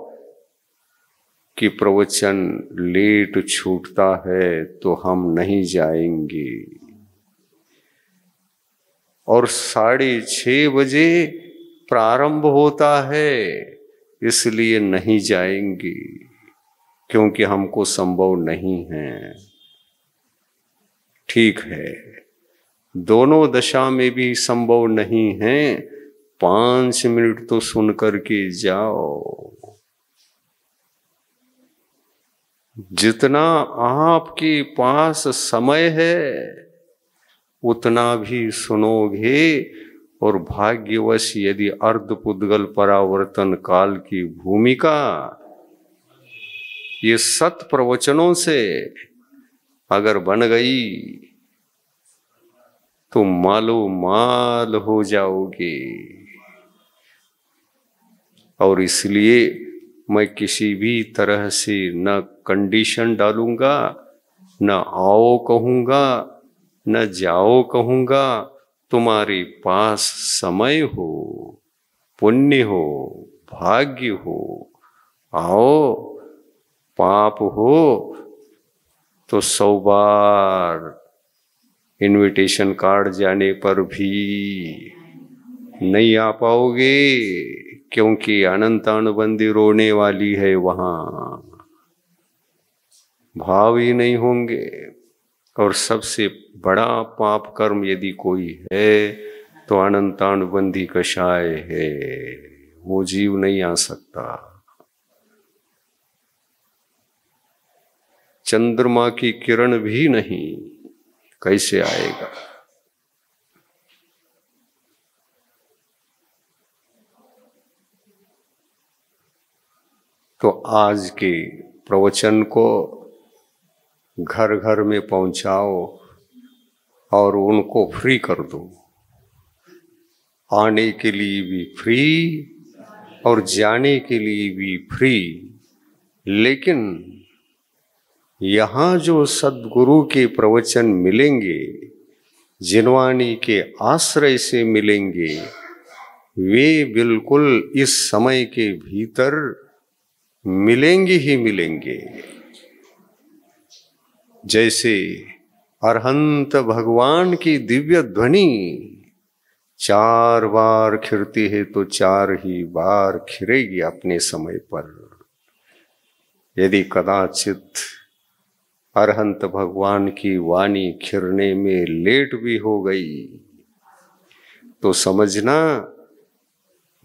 कि प्रवचन लेट छूटता है तो हम नहीं जाएंगे और 6:30 बजे प्रारंभ होता है इसलिए नहीं जाएंगे, क्योंकि हमको संभव नहीं है। ठीक है, दोनों दशा में भी संभव नहीं है। 5 मिनट तो सुन करके जाओ। जितना आपके पास समय है उतना भी सुनोगे, और भाग्यवश यदि अर्धपुद्गल परावर्तन काल की भूमिका ये सत प्रवचनों से अगर बन गई तो मालो माल हो जाओगे। और इसलिए मैं किसी भी तरह से न कंडीशन डालूंगा, न आओ कहूंगा, न जाओ कहूंगा। तुम्हारे पास समय हो, पुण्य हो, भाग्य हो, आओ। पाप हो तो 100 बार इनविटेशन कार्ड जाने पर भी नहीं आ पाओगे, क्योंकि अनंतानुबंधी रोने वाली है, वहां भाव ही नहीं होंगे। और सबसे बड़ा पाप कर्म यदि कोई है तो अनंतानुबंधी कषाय है, वो जीव नहीं आ सकता। चंद्रमा की किरण भी नहीं, कैसे आएगा? तो आज के प्रवचन को घर घर में पहुंचाओ और उनको फ्री कर दो। आने के लिए भी फ्री और जाने के लिए भी फ्री। लेकिन यहाँ जो सद्गुरु के प्रवचन मिलेंगे, जिनवाणी के आश्रय से मिलेंगे, वे बिल्कुल इस समय के भीतर मिलेंगे ही मिलेंगे। जैसे अरहंत भगवान की दिव्य ध्वनि 4 बार खिरती है तो 4 ही बार खिरेगी अपने समय पर। यदि कदाचित अरहंत भगवान की वाणी खिरने में लेट भी हो गई तो समझना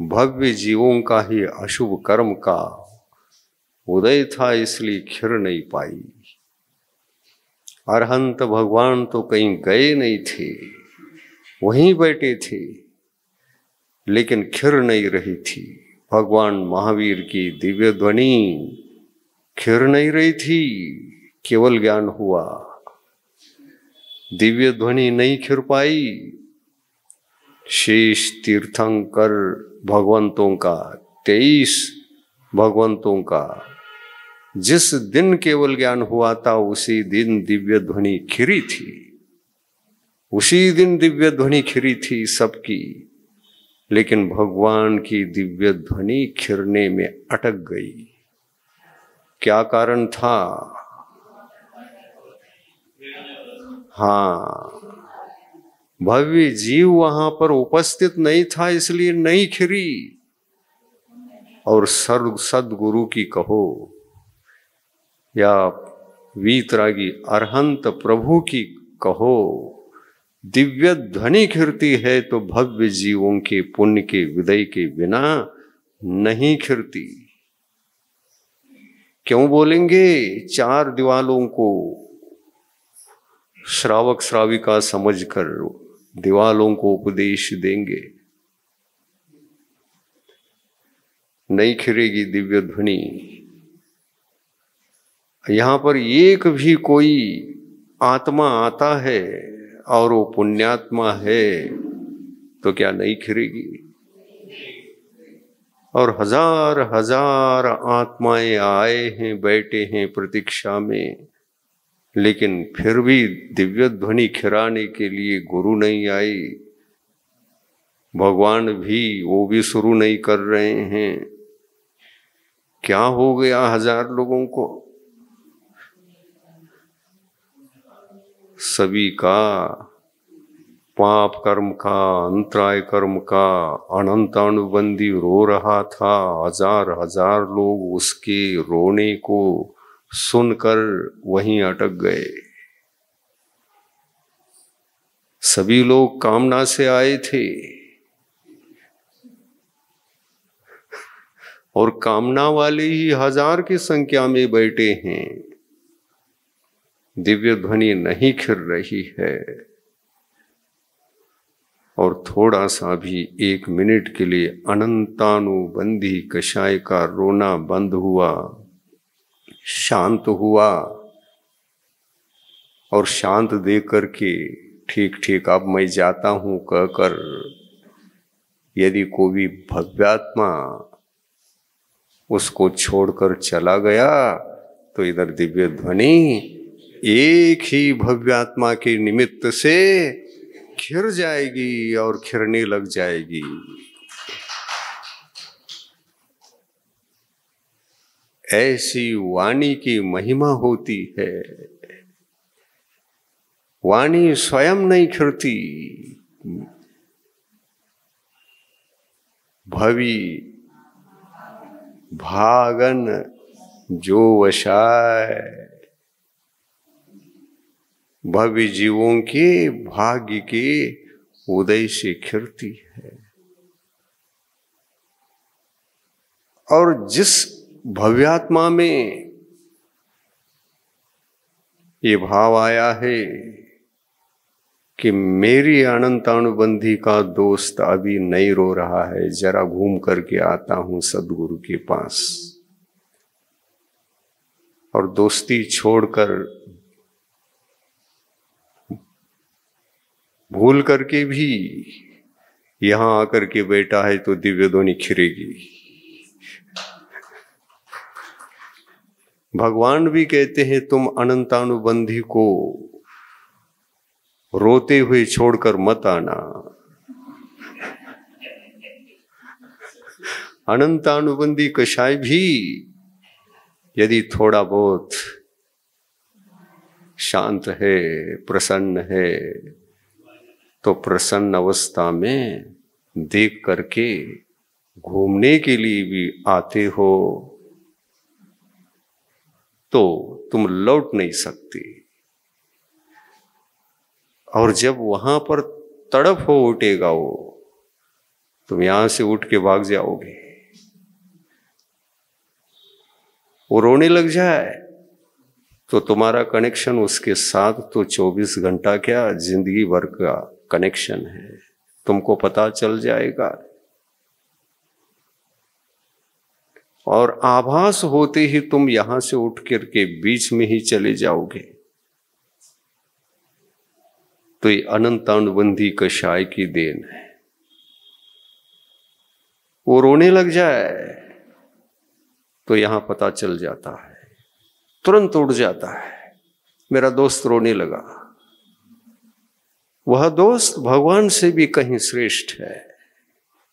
भव्य जीवों का ही अशुभ कर्म का उदय था, इसलिए खिर नहीं पाई। अरहंत भगवान तो कहीं गए नहीं थे, वहीं बैठे थे, लेकिन खिर नहीं रही थी। भगवान महावीर की दिव्य ध्वनि खिर नहीं रही थी, केवल ज्ञान हुआ। दिव्य ध्वनि नहीं खिर पाई, शेष तीर्थंकर भगवंतों का, 23 भगवंतों का जिस दिन केवल ज्ञान हुआ था उसी दिन दिव्य ध्वनि खिरी थी, उसी दिन दिव्य ध्वनि खिरी थी सबकी। लेकिन भगवान की दिव्य ध्वनि खिरने में अटक गई। क्या कारण था? हाँ, भव्य जीव वहां पर उपस्थित नहीं था, इसलिए नहीं खिरी। और सदगुरु की कहो या वीतरागी अरहंत प्रभु की कहो, दिव्य ध्वनि खिरती है तो भव्य जीवों के पुण्य के विदय के बिना नहीं खिरती। क्यों बोलेंगे? 4 दीवालों को श्रावक श्राविका समझकर दीवालों को उपदेश देंगे, नहीं खिरेगी दिव्य ध्वनि। यहां पर एक भी कोई आत्मा आता है और वो पुण्यात्मा है तो क्या नहीं खिरेगी? और हजार हजार आत्माएं आए हैं, बैठे हैं प्रतीक्षा में, लेकिन फिर भी दिव्य ध्वनि खिराने के लिए गुरु नहीं आई। भगवान भी वो भी शुरू नहीं कर रहे हैं। क्या हो गया 1000 लोगों को? सभी का पाप कर्म का, अंतराय कर्म का अनंतानुबंधी रो रहा था। हजार हजार लोग उसके रोने को सुनकर वहीं अटक गए। सभी लोग कामना से आए थे और कामना वाले ही 1000 की संख्या में बैठे हैं। दिव्य ध्वनि नहीं खिर रही है। और थोड़ा सा भी 1 मिनट के लिए अनंतानुबंधी कषाय का रोना बंद हुआ, शांत हुआ। और शांत दे करके ठीक ठीक अब मैं जाता हूं कहकर यदि कोई भव्यात्मा उसको छोड़कर चला गया तो इधर दिव्य ध्वनि एक ही भव्यात्मा के निमित्त से खिर जाएगी और खिरने लग जाएगी। ऐसी वाणी की महिमा होती है। वाणी स्वयं नहीं खिरती, भवि भागन जो वशाय, भव्य जीवों के भाग्य के उदय से खिरती है। और जिस भव्यात्मा में ये भाव आया है कि मेरी अनंतानुबंधी का दोस्त अभी नहीं रो रहा है, जरा घूम करके आता हूं सदगुरु के पास, और दोस्ती छोड़कर भूल करके भी यहां आकर के बैठा है तो दिव्य ध्वनि खिरेगी। भगवान भी कहते हैं तुम अनंतानुबंधी को रोते हुए छोड़कर मत आना। अनंतानुबंधी कषाय भी यदि थोड़ा बहुत शांत है, प्रसन्न है, तो प्रसन्न अवस्था में देख करके घूमने के लिए भी आते हो तो तुम लौट नहीं सकते। और जब वहां पर तड़प हो उठेगा वो, तुम यहां से उठ के भाग जाओगे। वो रोने लग जाए तो तुम्हारा कनेक्शन उसके साथ तो 24 घंटा क्या, जिंदगी भर का कनेक्शन है, तुमको पता चल जाएगा। और आभास होते ही तुम यहां से उठ करके बीच में ही चले जाओगे। तो ये अनंतानुबंधी कषाय की देन है। वो रोने लग जाए तो यहां पता चल जाता है, तुरंत उड़ जाता है, मेरा दोस्त रोने लगा। वह दोस्त भगवान से भी कहीं श्रेष्ठ है,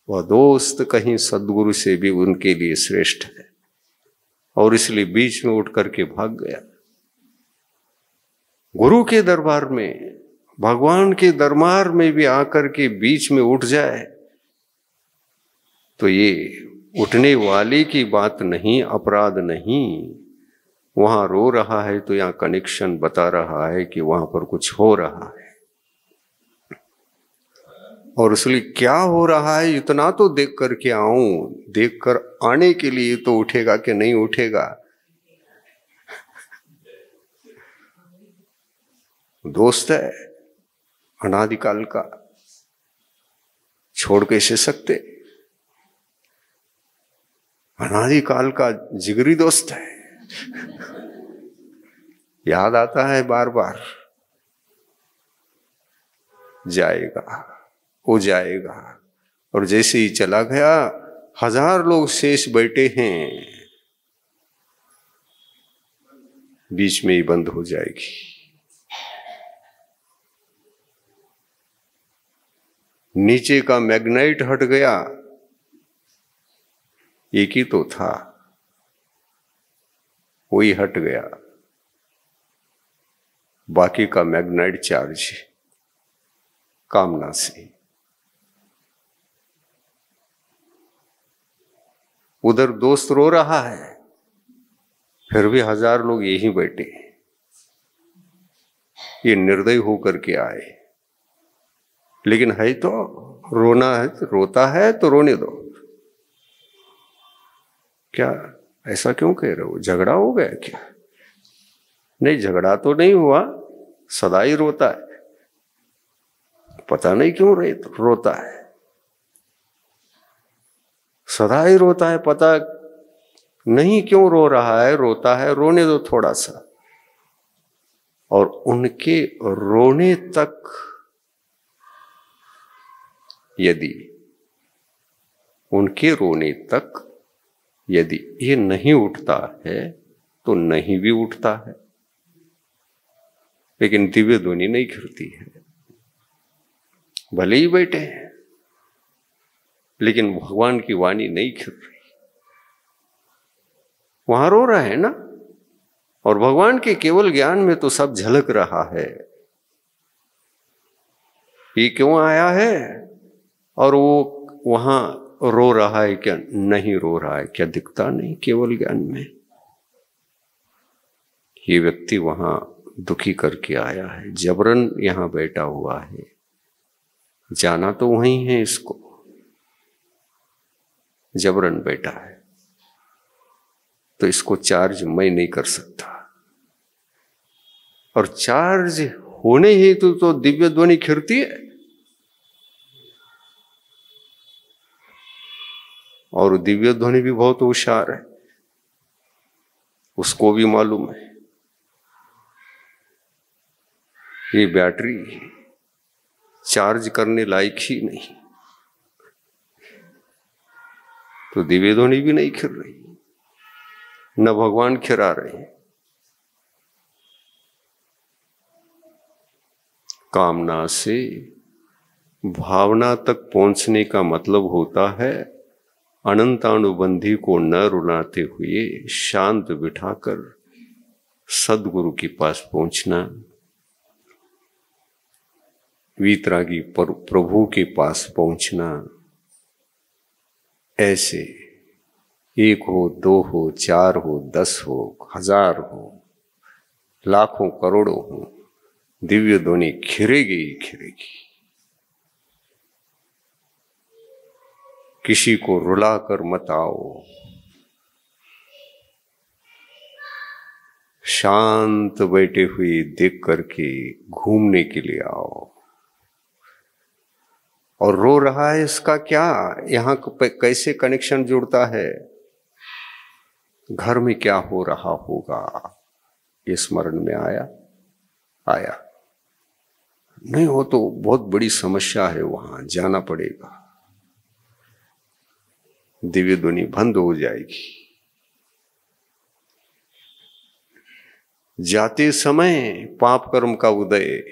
वह दोस्त कहीं सद्गुरु से भी उनके लिए श्रेष्ठ है, और इसलिए बीच में उठ करके भाग गया। गुरु के दरबार में, भगवान के दरबार में भी आकर के बीच में उठ जाए तो ये उठने वाले की बात नहीं, अपराध नहीं। वहां रो रहा है तो यहां कनेक्शन बता रहा है कि वहां पर कुछ हो रहा है, और इसलिए क्या हो रहा है इतना तो देख करके आऊं। देख कर आने के लिए तो उठेगा कि नहीं उठेगा। दोस्त है अनादिकाल का, छोड़ कैसे सकते। अनादिकाल का जिगरी दोस्त है, याद आता है बार बार। जाएगा, वो जाएगा, और जैसे ही चला गया 1000 लोग शेष बैठे हैं, बीच में ही बंद हो जाएगी। नीचे का मैग्नेट हट गया, एक ही तो था, वही हट गया, बाकी का मैग्नेट चार्ज कामना से। उधर दोस्त रो रहा है, फिर भी 1000 लोग यहीं बैठे। ये निर्दयी होकर के आए, लेकिन है तो रोना है, रोता है तो रोने दो। क्या ऐसा क्यों कह रहे हो, झगड़ा हो गया क्या? नहीं, झगड़ा तो नहीं हुआ, सदा ही रोता है, पता नहीं क्यों रोता है, सदा ही रोता है, पता नहीं क्यों रो रहा है, रोता है, रोने दो थोड़ा सा। और उनके रोने तक यदि, उनके रोने तक यदि ये नहीं उठता है तो नहीं भी उठता है, लेकिन दिव्य ध्वनि नहीं खिलती है। भले ही बैठे हैं लेकिन भगवान की वाणी नहीं खिल रही। वहां रो रहा है ना, और भगवान के केवल ज्ञान में तो सब झलक रहा है। ये क्यों आया है और वो वहां रो रहा है क्या? नहीं रो रहा है क्या? दिखता नहीं केवल ज्ञान में। ये व्यक्ति वहां दुखी करके आया है, जबरन यहां बैठा हुआ है, जाना तो वहीं है, इसको जबरन बैठा है, तो इसको चार्ज मैं नहीं कर सकता। और चार्ज होने ही तो दिव्य ध्वनि खिरती है, और दिव्य ध्वनि भी बहुत होशियार है, उसको भी मालूम है ये बैटरी चार्ज करने लायक ही नहीं, तो दिव्य ध्वनि भी नहीं खिल रही, न भगवान खिरा रहे। कामना से भावना तक पहुंचने का मतलब होता है अनंतानुबंधी को न रुलाते हुए शांत बिठाकर सद्गुरु के पास पहुंचना, वीतरागी प्रभु के पास पहुंचना। ऐसे 1 हो, 2 हो, 4 हो, 10 हो, 1000 हो, लाखों करोड़ों हो, दिव्य ध्वनि खिरेगी ही खिरेगी। किसी को रुला कर मत आओ, शांत बैठे हुए देख करके घूमने के लिए आओ। और रो रहा है इसका क्या, यहां कैसे कनेक्शन जुड़ता है, घर में क्या हो रहा होगा, ये स्मरण में आया नहीं हो तो बहुत बड़ी समस्या है, वहां जाना पड़ेगा। दिव्य ध्वनि बंद हो जाएगी। जाते समय पाप कर्म का उदय,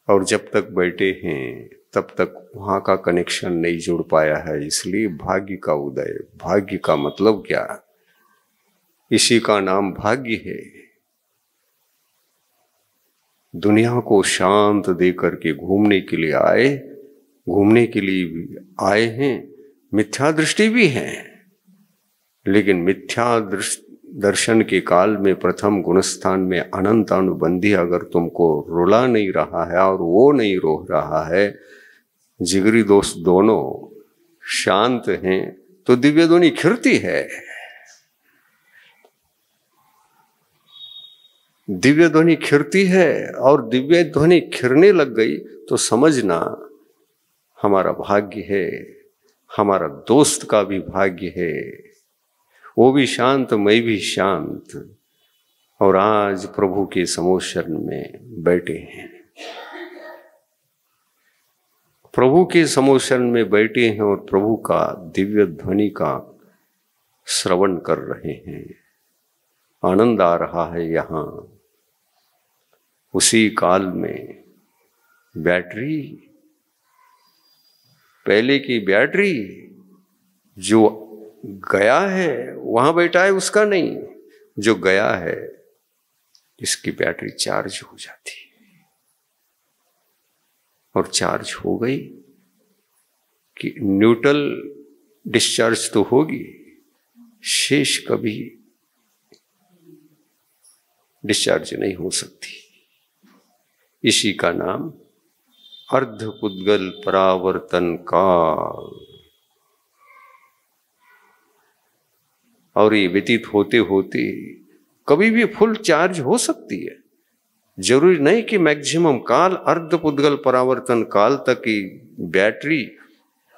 और जब तक बैठे हैं तब तक वहां का कनेक्शन नहीं जुड़ पाया है, इसलिए भाग्य का उदय। भाग्य का मतलब क्या? इसी का नाम भाग्य है। दुनिया को शांत दे करके घूमने के लिए आए, घूमने के लिए भी आए हैं, मिथ्या दृष्टि भी है, लेकिन मिथ्या दर्शन के काल में प्रथम गुणस्थान में अनंत अनुबंधी अगर तुमको रुला नहीं रहा है और वो नहीं रोह रहा है, जिगरी दोस्त दोनों शांत हैं, तो दिव्य ध्वनि खिरती है। दिव्य ध्वनि खिरती है, और दिव्य ध्वनि खिरने लग गई तो समझना हमारा भाग्य है, हमारा दोस्त का भी भाग्य है। वो भी शांत, मैं भी शांत, और आज प्रभु के समोशन में बैठे हैं। प्रभु के समोशन में बैठे हैं और प्रभु का दिव्य ध्वनि का श्रवण कर रहे हैं। आनंद आ रहा है। यहाँ उसी काल में बैटरी, पहले की बैटरी जो गया है वहां बैठा है उसका नहीं, जो गया है इसकी बैटरी चार्ज हो जाती है, और चार्ज हो गई कि न्यूट्रल डिस्चार्ज तो होगी, शेष कभी डिस्चार्ज नहीं हो सकती। इसी का नाम अर्धपुद्गल परावर्तन काल। और ये व्यतीत होते होते कभी भी फुल चार्ज हो सकती है। जरूरी नहीं कि मैक्सिमम काल अर्धपुद्गल परावर्तन काल तक की बैटरी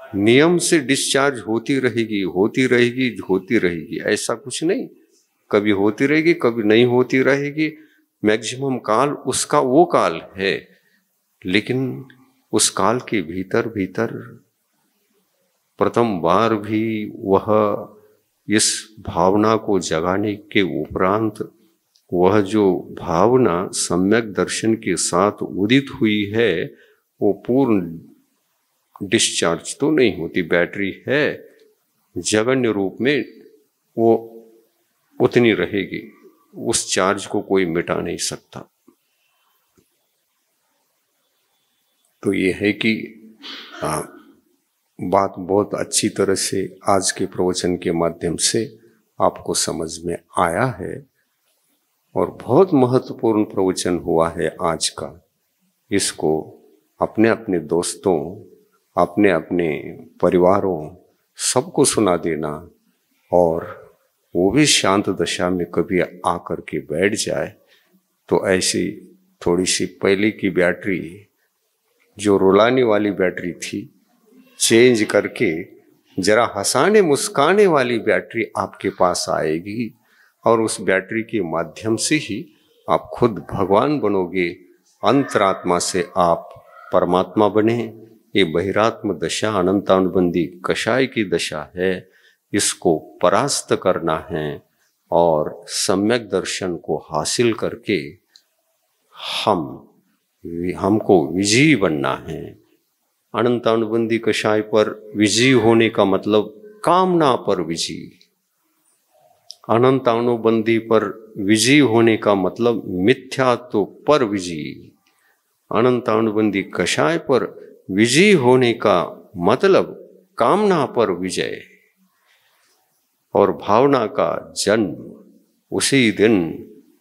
नियम से डिस्चार्ज होती रहेगी, होती रहेगी, होती रहेगी, ऐसा कुछ नहीं। कभी होती रहेगी, कभी नहीं होती रहेगी। मैक्सिमम काल उसका वो काल है, लेकिन उस काल के भीतर भीतर प्रथम बार भी वह इस भावना को जगाने के उपरांत वह जो भावना सम्यक दर्शन के साथ उदित हुई है, वो पूर्ण डिस्चार्ज तो नहीं होती। बैटरी है, जगन्य रूप में वो उतनी रहेगी, उस चार्ज को कोई मिटा नहीं सकता। तो ये है कि बात बहुत अच्छी तरह से आज के प्रवचन के माध्यम से आपको समझ में आया है, और बहुत महत्वपूर्ण प्रवचन हुआ है आज का। इसको अपने अपने दोस्तों, अपने अपने परिवारों सबको सुना देना, और वो भी शांत दशा में कभी आकर के बैठ जाए तो ऐसी थोड़ी सी पहले की बैटरी जो रुलाने वाली बैटरी थी, चेंज करके जरा हंसाने मुस्काने वाली बैटरी आपके पास आएगी, और उस बैटरी के माध्यम से ही आप खुद भगवान बनोगे। अंतरात्मा से आप परमात्मा बने। ये बहिरात्म दशा अनंतानुबंधी कषाय की दशा है, इसको परास्त करना है और सम्यक दर्शन को हासिल करके हमको विजयी बनना है। अनंतानुबंधी कषाय पर विजयी होने का मतलब कामना पर विजयी। अनंतानुबंधी पर विजयी होने का मतलब मिथ्यात्व पर विजयी। अनंतानुबंधी कषाय पर विजयी होने का मतलब कामना पर विजय। और भावना का जन्म उसी दिन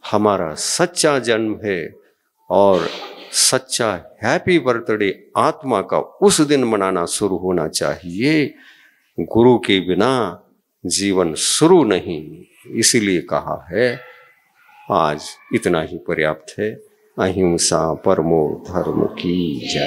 हमारा सच्चा जन्म है, और सच्चा हैप्पी बर्थडे आत्मा का उस दिन मनाना शुरू होना चाहिए। गुरु के बिना जीवन शुरू नहीं, इसीलिए कहा है। आज इतना ही पर्याप्त है। अहिंसा परमो धर्म की जय।